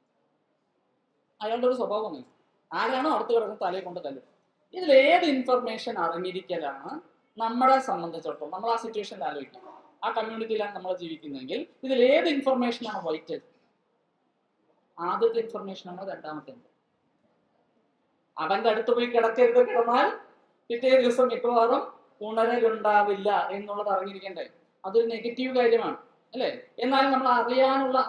അയാളുടെ ഒരു സ്വഭാവം ആരാണോ അടുത്ത് കിടക്കുന്ന തലയിൽ കൊണ്ട് കല്ല്. ഇതിലേത് ഇൻഫർമേഷൻ അറിഞ്ഞിരിക്കലാണ് നമ്മളെ സംബന്ധിച്ചിടത്തോളം? നമ്മൾ ആ സിറ്റുവേഷനിൽ ആലോചിക്കും. ആ കമ്മ്യൂണിറ്റിയിലാണ് നമ്മൾ ജീവിക്കുന്നതെങ്കിൽ ഇതിലേത് ഇൻഫർമേഷനാണ് വൈറ്റൽ? ആദ്യത്തെ ഇൻഫർമേഷനാണ് രണ്ടാമത്തെ. അവന്റെ അടുത്ത് പോയി കിടക്കരുത്, കിടന്നാൽ പിറ്റേ ദിവസം മിക്കവാറും ഉണരലുണ്ടാവില്ല എന്നുള്ളത് അറിഞ്ഞിരിക്കേണ്ടേ. അതൊരു നെഗറ്റീവ് കാര്യമാണ് അല്ലെ. എന്നാലും നമ്മൾ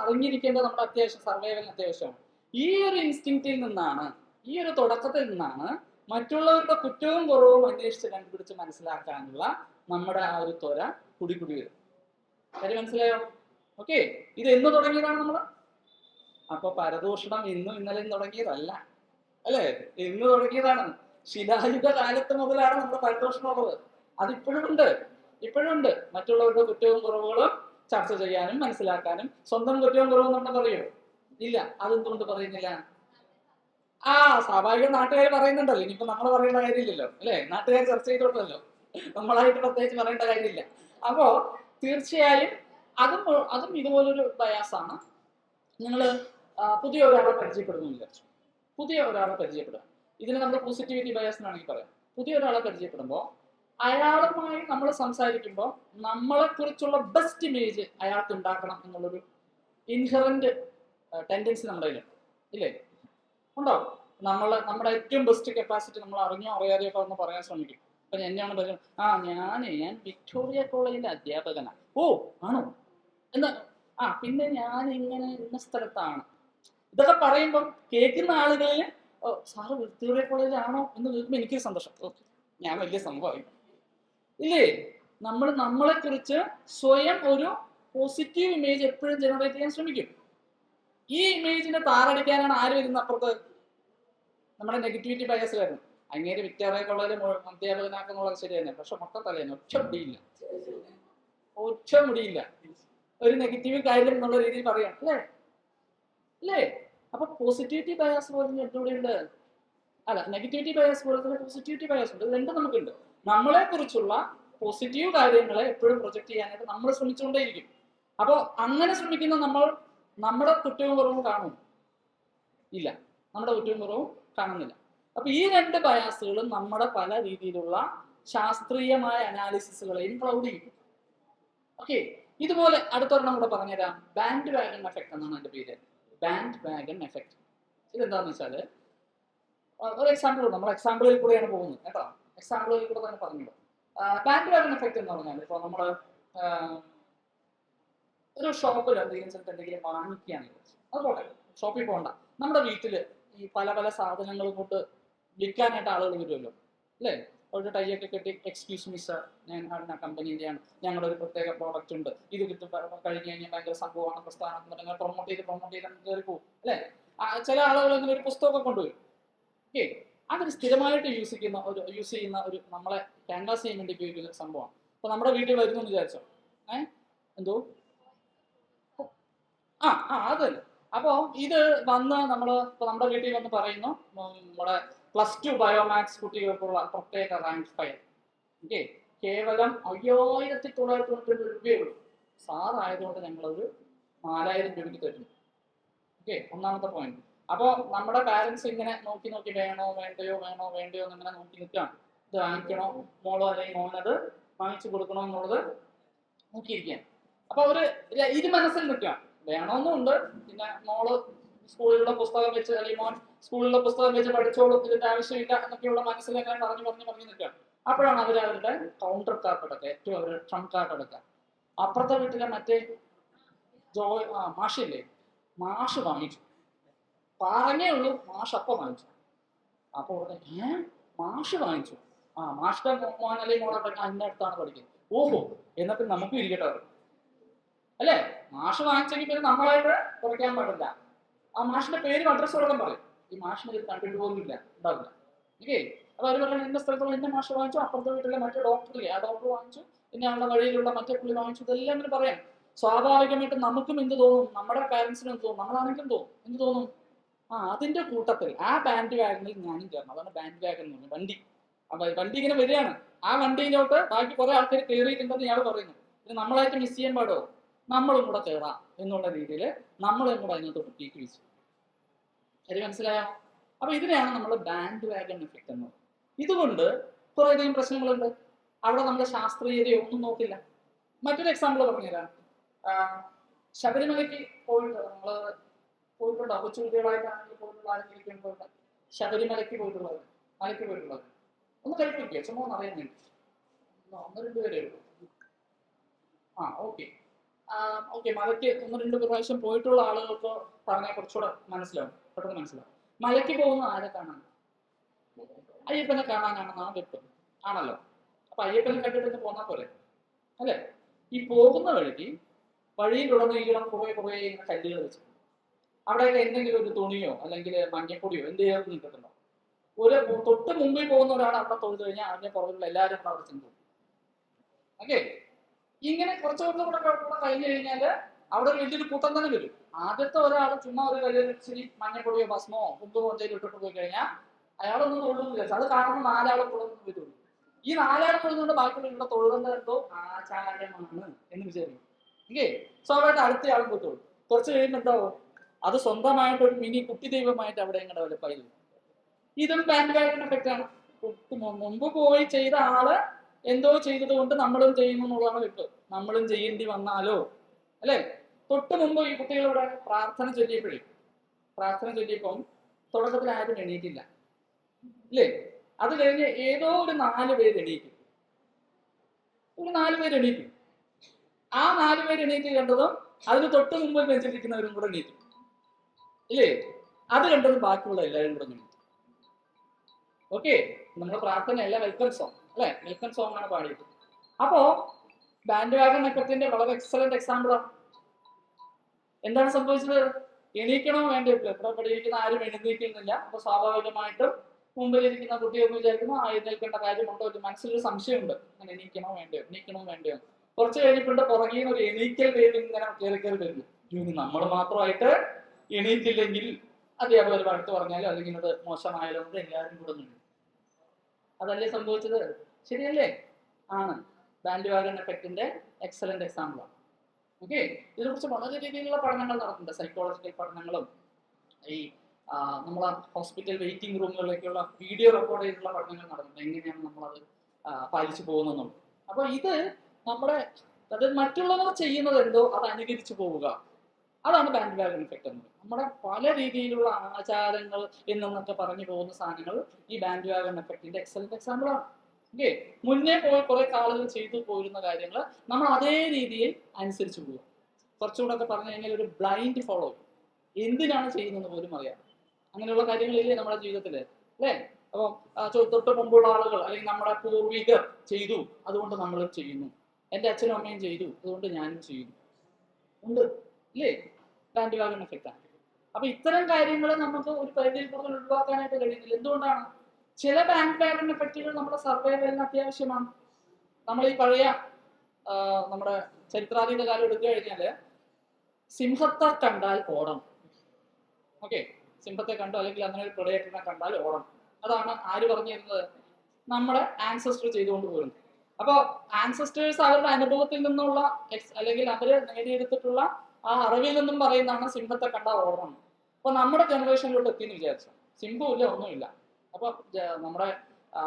അറിഞ്ഞിരിക്കേണ്ടത് നമ്മുടെ അത്യാവശ്യം, സർവൈവലിന് അത്യാവശ്യമാണ്. ഈ ഒരു ഇൻസ്റ്റിങ്ക്റ്റിൽ നിന്നാണ്, ഈ ഒരു തുടക്കത്തിൽ നിന്നാണ് മറ്റുള്ളവരുടെ കുറ്റവും കുറവും അന്വേഷിച്ച് കണ്ടുപിടിച്ച് മനസ്സിലാക്കാനുള്ള നമ്മുടെ ആ ഒരു ത്വര കുടി വരും. കാര്യം മനസ്സിലായോ? ഓക്കെ, ഇത് എന്ന് തുടങ്ങിയതാണ് നമ്മൾ. അപ്പൊ പരദൂഷണം ഇന്നും ഇന്നലെയും തുടങ്ങിയതല്ല അല്ലെ, എന്ന് തുടങ്ങിയതാണ്. ശിലായുഗ കാലത്ത് മുതലാണ് നമ്മുടെ പരദൂഷണം ഉള്ളത്. അതിപ്പോഴും ഉണ്ട്. മറ്റുള്ളവരുടെ കുറ്റവും കുറവുകളും ചർച്ച ചെയ്യാനും മനസ്സിലാക്കാനും. സ്വന്തം കുറ്റവും കുറവും ഉണ്ടെന്ന് അറിയോ? ഇല്ല. അതെന്തുകൊണ്ട് പറയുന്നില്ല? ആ, സ്വാഭാവികം നാട്ടുകാർ പറയുന്നുണ്ടല്ലോ. ഇനിയിപ്പോ നമ്മൾ പറയേണ്ട കാര്യമില്ലല്ലോ, അല്ലെ? നാട്ടുകാർ ചർച്ച ചെയ്തോട്ടല്ലോ, നമ്മളായിട്ട് പ്രത്യേകിച്ച് പറയേണ്ട കാര്യമില്ല. അപ്പോ തീർച്ചയായും അതും ഇതുപോലൊരു ബയാസാണ്. നിങ്ങള് പുതിയ ഒരാളെ പരിചയപ്പെടുന്നു വിചാരിച്ചു. പുതിയ ഒരാളെ പരിചയപ്പെടുക, ഇതിന് നമ്മൾ പോസിറ്റിവിറ്റി ബയസ് എന്നാണെങ്കിൽ പറയാം. പുതിയ ഒരാളെ പരിചയപ്പെടുമ്പോൾ അയാളുമായി നമ്മൾ സംസാരിക്കുമ്പോൾ നമ്മളെ കുറിച്ചുള്ള ബെസ്റ്റ് ഇമേജ് അയാൾക്ക് ഉണ്ടാക്കണം എന്നുള്ളൊരു ഇൻഹറന്റ് ടെൻഡൻസി നമ്മുടെ കയ്യിലുണ്ട്, ഇല്ലേ? ഉണ്ടാവും. നമ്മുടെ ഏറ്റവും ബെസ്റ്റ് കപ്പാസിറ്റി നമ്മൾ അറിഞ്ഞോ അറിയാതെയോ ഒക്കെ ഒന്ന് പറയാൻ ശ്രമിക്കും. അപ്പൊ എന്നെയാണ് പറയുന്നത്, ഞാൻ വിക്ടോറിയ കോളേജിലെ അധ്യാപകനാണ്. ഓ, ആണോ? എന്നാ പിന്നെ ഞാൻ ഇങ്ങനെ ഇന്ന സ്ഥലത്താണ്. ഇതൊക്കെ പറയുമ്പം കേൾക്കുന്ന ആളുകളിൽ സാറ് വിക്ടോറിയ കോളേജിലാണോ എന്ന് കേൾക്കുമ്പോൾ എനിക്ക് സന്തോഷം. ഞാൻ വലിയ സംഭവമായി, ഇല്ലേ? നമ്മളെ കുറിച്ച് സ്വയം ഒരു പോസിറ്റീവ് ഇമേജ് എപ്പോഴും ജനറേറ്റ് ചെയ്യാൻ ശ്രമിക്കും. ഈ ഇമേജിനെ താറടിക്കാനാണ് ആര് വരുന്നത് അപ്പുറത്ത്? നമ്മുടെ നെഗറ്റിവിറ്റി ബയസ് വരുന്നത്. അങ്ങേര് വിക്ടോറിയ കോളേജിൽ അധ്യാപകനാക്കുന്നുള്ളത് ശരി തന്നെ, പക്ഷെ മൊത്തത്തലേന്ന് ഒറ്റ മുടിയില്ല ഒരു നെഗറ്റീവ് കാര്യം എന്നുള്ള രീതിയിൽ പറയാം, അല്ലേ? അപ്പൊ പോസിറ്റിവിറ്റി ബയാസ് പോലെ എന്തുകൂടെയുണ്ട്? അല്ല, നെഗറ്റിവിറ്റി ബയാസ് പോലെ തന്നെ പോസിറ്റിവിറ്റി ബയാസ് ഉണ്ട്. രണ്ടും നമുക്കുണ്ട്. നമ്മളെ കുറിച്ചുള്ള പോസിറ്റീവ് കാര്യങ്ങളെ എപ്പോഴും പ്രൊജക്ട് ചെയ്യാനായിട്ട് നമ്മൾ ശ്രമിച്ചുകൊണ്ടേയിരിക്കും. അപ്പോൾ അങ്ങനെ ശ്രമിക്കുന്ന നമ്മൾ നമ്മുടെ കുറ്റവും കുറവും കാണും ഇല്ല, നമ്മുടെ കുറ്റവും കുറവും കാണുന്നില്ല. അപ്പൊ ഈ രണ്ട് ബയാസുകളും നമ്മുടെ പല രീതിയിലുള്ള ശാസ്ത്രീയമായ അനാലിസിസുകളെയും ക്ലൗഡ് ചെയ്യും. ഓക്കെ, ഇതുപോലെ അടുത്തൊരെണ്ണം കൂടെ പറഞ്ഞുതരാം. ബാൻഡ് വാഗൺ എഫക്ട് എന്നാണ് എന്റെ പേര്. Band wagon effect. ഇതെന്താന്ന് വെച്ചാല് ഒരു എക്സാമ്പിൾ ഉണ്ട്. നമ്മൾ എക്സാമ്പിളിൽ കൂടെയാണ് പോകുന്നത് കേട്ടോ. എക്സാമ്പിളിൽ കൂടെ തന്നെ പറഞ്ഞു. ബാൻഡ് വാഗൺ എഫക്ട് എന്ന് പറഞ്ഞാൽ ഇപ്പൊ നമ്മള് ഒരു ഷോപ്പിൽ എന്തെങ്കിലും വാങ്ങിക്കുകയാണെങ്കിൽ, അതുപോലെ ഷോപ്പിൽ പോകണ്ട, നമ്മുടെ വീട്ടില് ഈ പല പല സാധനങ്ങൾ കൊണ്ട് വിൽക്കാനായിട്ട് ആളുകൾ വരുമല്ലോ, അല്ലേ? അവരുടെ ടൈയൊക്കെ കെട്ടി, എക്സ്ക്യൂസ് മീ സർ, ഞാൻ കമ്പനിയുടെയാണ്, ഞങ്ങളുടെ ഒരു പ്രത്യേക പ്രോഡക്റ്റ് ഉണ്ട്, ഇത് കിട്ടും കഴിഞ്ഞ് കഴിഞ്ഞാൽ ഭയങ്കര സംഭവമാണ്, പ്രസ്ഥാനം പ്രൊമോട്ട് ചെയ്ത് കയറി പോകും, അല്ലേ? ചില ആളുകൾ ഇങ്ങനെ ഒരു പുസ്തകമൊക്കെ കൊണ്ടുവരും. ഓക്കെ, അതൊരു സ്ഥിരമായിട്ട് യൂസ് ചെയ്യുന്ന ഒരു നമ്മളെ ക്യാൻവാസ് ചെയ്യാൻ വേണ്ടി ഉപയോഗിക്കുന്ന ഒരു സംഭവമാണ്. അപ്പൊ നമ്മുടെ വീട്ടിൽ വരുന്നു എന്ന് വിചാരിച്ചോ, എന്തോ അതല്ലേ. അപ്പോ ഇത് വന്ന് ഇപ്പൊ നമ്മുടെ വീട്ടിൽ വന്ന് പറയുന്നു, നമ്മുടെ +2 ബയോമാത്സ് കുട്ടികൾക്കുള്ള പ്രത്യേക റാങ്ക് ഫയൽ. ഓക്കെ, കേവലം 5992 രൂപയേ ഉള്ളൂ. സാറായതുകൊണ്ട് ഞങ്ങളൊരു 4000 രൂപയ്ക്ക് തരുന്നു. ഓക്കെ, ഒന്നാമത്തെ പോയിന്റ്. അപ്പോൾ നമ്മുടെ പാരന്റ്സ് ഇങ്ങനെ നോക്കി വേണോ വേണ്ടയോ എന്നിങ്ങനെ നോക്കി നിൽക്കുകയാണ്. ഇത് വാങ്ങിക്കണോ മോളോ അല്ലെങ്കിൽ മോനത് വാങ്ങിച്ചു കൊടുക്കണോ എന്നുള്ളത് നോക്കിയിരിക്കുകയാണ്. അപ്പൊ ഇത് മനസ്സിൽ നിൽക്കുകയാണ്. വേണമെന്നുണ്ട്, പിന്നെ മോള് സ്കൂളിലുള്ള പുസ്തകം വെച്ച് അല്ലെങ്കിൽ മോൻ സ്കൂളിലുള്ള പുസ്തകം വെച്ച് പഠിച്ചോളും, ഇതിന്റെ ആവശ്യമില്ല എന്നൊക്കെയുള്ള മനസ്സിൽ അങ്ങനെ പറഞ്ഞു നിൽക്കുകയാണ്. അപ്പോഴാണ് അവരുടെ കൗണ്ടർ കാർഡ് എടുക്കുക, ഏറ്റവും അവരുടെ ട്രംപ് കാർഡ് എടുക്കുക. അപ്പുറത്തെ വീട്ടിലെ മറ്റേ മാഷില്ലേ, മാഷ് വാങ്ങിച്ചു. പറഞ്ഞേ ഉള്ളൂ, മാഷ് അപ്പം വാങ്ങിച്ചു. അപ്പൊ മാഷ് വാങ്ങിച്ചു, മാഷിന്റെ മോൻ അല്ലെങ്കിൽ മോളെ അതിന്റെ അടുത്താണ് പഠിക്കുന്നത്. ഓഹോ, എന്നിട്ട് നമുക്കും ഇരിക്കട്ടെ, അല്ലേ? മാഷ് വാങ്ങിച്ചെങ്കിൽ പിന്നെ നമ്മളായിട്ട് കുറയ്ക്കാൻ പാടില്ല. ആ മാഷിന്റെ പേരും അഡ്രസ്സോടൊപ്പം പറയും. ഈ മാഷിനെ ഇത് കണ്ടിട്ട് പോലും ഉണ്ടാവില്ല. ഓക്കെ, അപ്പൊ അവർ പറയുന്നത് എന്റെ സ്ഥലത്തുള്ള എന്റെ മാഷ് വാങ്ങിച്ചു, അപ്പുറത്തെ വീട്ടിലെ മറ്റേ ഡോക്ടറില്ലേ ആ ഡോക്ടർ വാങ്ങിച്ചു, പിന്നെ അവരുടെ വഴിയിലുള്ള മറ്റേ പുള്ളി വാങ്ങിച്ചു, ഇതെല്ലാം അങ്ങനെ പറയാം. സ്വാഭാവികമായിട്ടും നമുക്കും എന്ത് തോന്നും, നമ്മുടെ പാരന്റ്സിനും എന്ത് തോന്നും, നമ്മളാണെങ്കിലും തോന്നും, എന്ത് തോന്നും? അതിന്റെ കൂട്ടത്തിൽ ആ ബാൻഡ് വാഗണിൽ ഞാനും ചേർന്നു. അതാണ് ബാൻഡ് വാഗൺ എന്ന് പറഞ്ഞത്. വണ്ടി, വണ്ടി ഇങ്ങനെ വരികയാണ്. ആ വണ്ടിയിലോട്ട് ബാക്കി കുറെ ആൾക്കാർ കയറിയിട്ടുണ്ടെന്ന് ഇയാൾ പറയുന്നു. പിന്നെ നമ്മളായിട്ട് മിസ് ചെയ്യാൻ പാടോ? നമ്മളും കൂടെ കയറാം എന്നുള്ള രീതിയിൽ നമ്മളും കൂടെ അതിനകത്ത് കുട്ടിക്ക് വെച്ചു. അത് മനസ്സിലായോ? അപ്പൊ ഇതിനെയാണ് നമ്മൾ ബാൻഡ് വാഗൺ എഫക്ട് എന്ന് പറയുന്നത്. ഇതുകൊണ്ട് കുറേയധികം പ്രശ്നങ്ങളുണ്ട്. അവിടെ നമ്മൾ ശാസ്ത്രീയതയോ ഒന്നും നോക്കില്ല. മറ്റൊരു എക്സാമ്പിൾ പറഞ്ഞുതരാം. ശബരിമലയ്ക്ക് നമ്മള് പോയിട്ടുണ്ടോ? കൊച്ചുകുട്ടികളായിട്ടാണെങ്കിൽ പോയിട്ടുള്ള ആരെങ്കിലും പോയിട്ട് ശബരിമലയ്ക്ക് പോയിട്ടുള്ളത്, മലയ്ക്ക് പോയിട്ടുള്ളത് ഒന്ന് കഴിപ്പിക്കുക, ചുമ്മാ ഒന്ന് അറിയാൻ വേണ്ടി. 1-2 പേരേ ഉള്ളൂ. ഓക്കെ, മലയ്ക്ക് 1-2 പ്രാവശ്യം പോയിട്ടുള്ള ആളുകൾക്ക് പറഞ്ഞാൽ കുറച്ചുകൂടെ പെട്ടെന്ന് മനസ്സിലാവും. മലയ്ക്ക് പോകുന്ന ആരെ കാണാൻ? അയ്യപ്പനെ കാണാനാണെന്നാണ് വ്യക്തം, ആണല്ലോ. അപ്പൊ അയ്യപ്പനെ കണ്ടിട്ട് പോന്നാ പോലെ, അല്ലെ? ഈ പോകുന്ന വഴിയിലുടനീളം കുറേ ഇങ്ങനെ കല്ലുകൾ വെച്ചു. അവിടെയൊക്കെ എന്തെങ്കിലും ഒരു തുണിയോ അല്ലെങ്കിൽ മഞ്ഞപ്പൊടിയോ എന്തെങ്കിലും നിൽക്കുന്നുണ്ടോ? തൊട്ട് മുമ്പിൽ പോകുന്ന ഒരാൾ അവിടെ തൊഴുത് കഴിഞ്ഞാൽ അതിന്റെ പുറകിലുള്ള എല്ലാവരും കൂടെ അവിടെ ചെന്നു. ഓക്കെ, ഇങ്ങനെ കുറച്ചുകൂടെ കഴിഞ്ഞു കഴിഞ്ഞാല് അവിടെ ഒരു വലിയൊരു കൂട്ടം തന്നെ വരും. ആദ്യത്തെ ഒരാൾ ചുമ്മാ ഒരു വലിയ ഇച്ചിരി മഞ്ഞപ്പൊടിയോ ഭസ്മോ കുമ്പോ എന്തെങ്കിലും ഇട്ടിട്ട് പോയി കഴിഞ്ഞാൽ അയാളൊന്നും തൊഴുന്നു വിചാരിച്ചു. അത് കാണുന്ന 4 ആളെ തൊഴുന്നു വരുള്ളൂ. ഈ 4 ആളെ തൊഴുന്നുകൊണ്ട് ബാക്കിയുള്ള ഇവിടെ തൊഴുന്നത് എന്തോ ആചാരമാണ് എന്ന് വിചാരിക്കും. ഓക്കെ, സ്വാഭാവികമായിട്ട് അടുത്ത ആളും പോയിത്തോളൂ. കുറച്ച് കഴിയുമ്പോൾ എന്താവും, അത് സ്വന്തമായിട്ട് ഒരു മിനി കുട്ടി ദൈവമായിട്ട് അവിടെ എങ്ങനെ ഡെവലപ്പായി. ഇതും ബാൻഡ് വാഗൺ എഫക്റ്റ് ആണ്. മുമ്പ് പോയി ചെയ്ത ആള് എന്തോ ചെയ്തത് കൊണ്ട് നമ്മളും ചെയ്യുന്നു എന്നുള്ളതാണ് വെപ്പ്. നമ്മളും ചെയ്യേണ്ടി വന്നാലോ, അല്ലെ? തൊട്ട് മുമ്പ് ഈ കുട്ടികളുടെ പ്രാർത്ഥന ചൊല്ലിയപ്പം തുടക്കത്തിൽ ആരും എണീറ്റില്ല, അല്ലേ? അത് കഴിഞ്ഞ് ഏതോ ഒരു 4 പേര് എണീക്കും. ഒരു 4 പേര് എണീക്കും. ആ 4 പേര് എണീറ്റ് കണ്ടതും അതിന് തൊട്ട് മുമ്പ് ബെഞ്ചിലിരിക്കുന്നവരും കൂടെ എണീക്കും, ഇല്ലേ? അത് കണ്ടതും ബാക്കിയുള്ള എല്ലാവരും കൂടെ എണീക്കും. ഓക്കെ, നമ്മുടെ പ്രാർത്ഥനയല്ല വെൽക്കം സോങ്, അല്ലെ? വെൽക്കം സോങ് ആണ് പാടിയത്. അപ്പോ ബാൻഡ് വാഗൺ എഫക്റ്റിന്റെ വളരെ എക്സലന്റ് എക്സാമ്പിൾ ആണ്. എന്താണ് സംഭവിച്ചത്? എണീക്കണോ വേണ്ടോ? ഇവിടെ പഠിക്കുന്ന ആരും എഴുന്നേൽക്കുന്നില്ല. അപ്പൊ സ്വാഭാവികമായിട്ടും മുമ്പിലിരിക്കുന്ന കുട്ടിയൊക്കെ വിചാരിക്കുന്നു എഴുന്നേൽക്കേണ്ട കാര്യമുണ്ടോ? ഒരു മനസ്സിലൊരു സംശയമുണ്ട്, അങ്ങനെ എണീക്കണോ വേണ്ടയോ. കുറച്ച് കഴിഞ്ഞിട്ടുണ്ട് പുറകിൽ നിന്ന് ഒരു എണീക്കൽ വേവ് ഇങ്ങനെ കയറി വരുന്നു. ഇനി നമ്മൾ മാത്രമായിട്ട് എണീറ്റില്ലെങ്കിൽ അധ്യാപകർ വഴക്ക് പറഞ്ഞാലും അല്ലെങ്കിൽ അത് മോശമായാലും കൊണ്ട് എല്ലാവരും കൂടെ നിന്നു. അതല്ലേ സംഭവിച്ചത്? ശരിയല്ലേ? ആണ്. ബാൻഡ് വാഗൺ എഫക്റ്റിന്റെ എക്സലന്റ് എക്സാമ്പിൾ ആണ്. ഓക്കെ, ഇതിനെക്കുറിച്ച് വളരെ രീതിയിലുള്ള പഠനങ്ങൾ നടക്കുന്നുണ്ട്. സൈക്കോളജിക്കൽ പഠനങ്ങളും ഈ നമ്മളെ ഹോസ്പിറ്റൽ വെയിറ്റിംഗ് റൂമുകളിലേക്കുള്ള വീഡിയോ റെക്കോർഡ് ചെയ്തിട്ടുള്ള പഠനങ്ങൾ നടക്കുന്നുണ്ട്. എങ്ങനെയാണ് നമ്മളത് പാലിച്ചു പോകുന്നതെന്നുള്ളത്. അപ്പൊ ഇത് നമ്മുടെ മറ്റുള്ളവർ ചെയ്യുന്നത് എന്തോ അത് അനുകരിച്ചു പോവുക, അതാണ് ബാൻഡ് വാഗൺ എഫക്റ്റ് എന്നത്. നമ്മുടെ പല രീതിയിലുള്ള ആചാരങ്ങൾ എന്നൊക്കെ പറഞ്ഞു പോകുന്ന സാധനങ്ങൾ ഈ ബാൻഡ് വാഗൺ എഫക്റ്റിന്റെ എക്സലന്റ് എക്സാമ്പിൾ ആണ്. ഓക്കെ, മുന്നേ പോയി കുറെ ആളുകൾ ചെയ്തു പോരുന്ന കാര്യങ്ങൾ നമ്മൾ അതേ രീതിയിൽ അനുസരിച്ച് പോവുക. കുറച്ചുകൂടെ ഒക്കെ പറഞ്ഞു കഴിഞ്ഞാൽ ഒരു ബ്ലൈൻഡ് ഫോളോ, എന്തിനാണ് ചെയ്യുന്നത് പോലും അറിയാം. അങ്ങനെയുള്ള കാര്യങ്ങളില്ലേ നമ്മുടെ ജീവിതത്തില്, അല്ലേ? അപ്പം തൊട്ട് മുമ്പുള്ള ആളുകൾ അല്ലെങ്കിൽ നമ്മുടെ പൂർവികർ ചെയ്തു അതുകൊണ്ട് നമ്മളും ചെയ്യുന്നു. എൻ്റെ അച്ഛനും അമ്മയും ചെയ്തു അതുകൊണ്ട് ഞാനും ചെയ്യുന്നു, ഉണ്ട്, ഇല്ലേ? ബാൻഡ് വാഗൺ എഫക്റ്റ് ആണ്. അപ്പൊ ഇത്തരം കാര്യങ്ങൾ നമുക്ക് ഒരു പരിധിയിൽ കൂടുതൽ ഒഴിവാക്കാനായിട്ട് കഴിയുന്നില്ല. എന്തുകൊണ്ടാണ്? ചില ബാൻഡ് വാഗൺ എഫക്റ്റുകൾ നമ്മുടെ സർവൈവലിന് അത്യാവശ്യമാണ്. നമ്മൾ ഈ പഴയ നമ്മുടെ ചരിത്രാതീത കാലം എടുത്തു കഴിഞ്ഞാല് സിംഹത്തെ കണ്ടാൽ ഓടണം. ഓക്കെ, സിംഹത്തെ കണ്ടോ അല്ലെങ്കിൽ അങ്ങനെ ഒരു പ്രൊഡേറ്ററിനെ കണ്ടാൽ ഓടണം. അതാണ് ആര് പറഞ്ഞു തരുന്നത്? നമ്മുടെ ആൻസസ്റ്റർ ചെയ്തുകൊണ്ട് പോരുന്നത്. അപ്പൊ ആൻസസ്റ്റേഴ്സ് അവരുടെ അനുഭവത്തിൽ നിന്നുള്ള അല്ലെങ്കിൽ അവര് നേടിയെടുത്തിട്ടുള്ള ആ അറിവിൽ നിന്നും പറയുന്നതാണ് സിംഹത്തെ കണ്ടാൽ ഓടണം. അപ്പൊ നമ്മുടെ ജനറേഷനിലോട്ട് എത്തിയെന്ന് വിചാരിച്ചു, സിംഹമില്ല, ഒന്നുമില്ല. അപ്പൊ നമ്മുടെ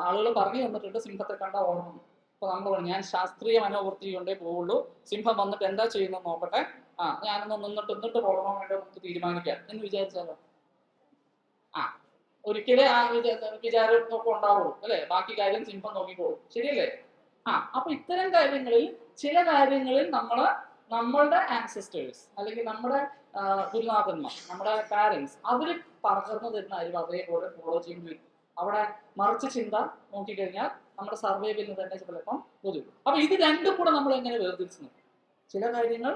ആളുകൾ പറഞ്ഞു തന്നിട്ടുണ്ട് സിംഹത്തെ കണ്ടാൽ ഓടണം. അപ്പൊ നമ്മൾ ഞാൻ ശാസ്ത്രീയ മനോവൃത്തി കൊണ്ടേ പോവുള്ളൂ, സിംഹം വന്നിട്ട് എന്താ ചെയ്യുന്നത് നോക്കട്ടെ, ഞാനൊന്ന് നിന്നിട്ട് പോകണോ വേണ്ടോ നമുക്ക് തീരുമാനിക്കാം എന്ന് വിചാരിച്ചാലോ? ഒരിക്കലേ ആ വിചാരം നോക്കും ഉണ്ടാവുള്ളൂ, അല്ലെ? ബാക്കി കാര്യം സിംഹം നോക്കിക്കോളും, ശരിയല്ലേ? അപ്പൊ ഇത്തരം കാര്യങ്ങളിൽ ചില കാര്യങ്ങളിൽ നമ്മളുടെ ആൻസസ്റ്റേഴ്സ് അല്ലെങ്കിൽ നമ്മുടെ ഗുരുനാഥന്മാർ, നമ്മുടെ പാരന്റ്സ്, അവര് പകർന്നു തരുന്ന അറിവ് അതേപോലെ ഫോളോ ചെയ്യേണ്ടി വരും. അവിടെ മറിച്ച് ചിന്ത നോക്കിക്കഴിഞ്ഞാൽ നമ്മുടെ സർവൈവലിന് തന്നെ ചിലപ്പം ബുദ്ധിമുട്ടും. അപ്പൊ ഇത് രണ്ടും കൂടെ നമ്മൾ എങ്ങനെ വേർതിരിച്ചു നോക്കും? ചില കാര്യങ്ങൾ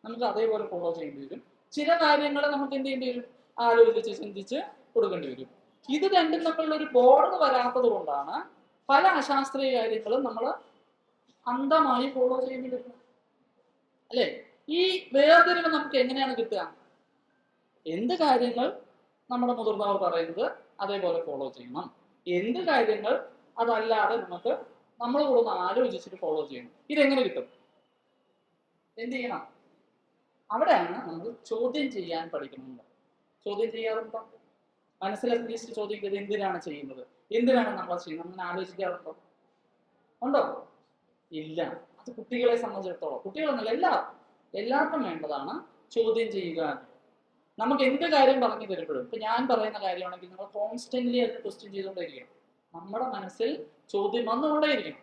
നമുക്ക് അതേപോലെ ഫോളോ ചെയ്യേണ്ടി വരും, ചില കാര്യങ്ങൾ നമുക്ക് എന്ത് ചെയ്യേണ്ടി വരും? ആലോചിച്ച് ചിന്തിച്ച് കൊടുക്കേണ്ടി വരും. ഇത് രണ്ടും തമ്മിലുള്ള ഒരു ബോർഡർ വരാത്തത് കൊണ്ടാണ് പല അശാസ്ത്രീയ കാര്യങ്ങളും നമ്മൾ അന്ധമായി ഫോളോ ചെയ്യേണ്ടി വരുന്നത്, അല്ലെ? ഈ വേർതിരിവ് നമുക്ക് എങ്ങനെയാണ് കിട്ടുക? എന്ത് കാര്യങ്ങൾ നമ്മുടെ മുതിർന്നവർ പറയുന്നത് അതേപോലെ ഫോളോ ചെയ്യണം, എന്ത് കാര്യങ്ങൾ അതല്ലാതെ നമുക്ക് നമ്മൾ കൂടെ ഒന്ന് ആലോചിച്ചിട്ട് ഫോളോ ചെയ്യണം. ഇതെങ്ങനെ കിട്ടും? എന്ത് ചെയ്യണം? അവിടെയാണ് നമ്മൾ ചോദ്യം ചെയ്യാൻ പഠിക്കണം. ചോദ്യം ചെയ്യാറുണ്ടോ? മനസ്സിൽ അറ്റ്ലീസ്റ്റ് ചോദിക്കുന്നത് എന്തിനാണ് ചെയ്യുന്നത്, എന്തിനാണ് നമ്മൾ ചെയ്യുന്നത്, അങ്ങനെ ആലോചിക്കാറുണ്ടോ? ഉണ്ടോ? ഇല്ല. അത് കുട്ടികളെ സംബന്ധിച്ചിടത്തോളം, കുട്ടികളെന്നല്ല എല്ലാവർക്കും വേണ്ടതാണ് ചോദ്യം ചെയ്യുക. നമുക്ക് എന്ത് കാര്യം പറഞ്ഞു തരുമ്പോഴും, ഇപ്പൊ ഞാൻ പറയുന്ന കാര്യമാണെങ്കിൽ നിങ്ങൾ കോൺസ്റ്റന്റ്ലി അത് ക്വസ്റ്റ്യൻ ചെയ്തുകൊണ്ടേയിരിക്കണം. നമ്മുടെ മനസ്സിൽ ചോദ്യം വന്നുകൊണ്ടേയിരിക്കണം.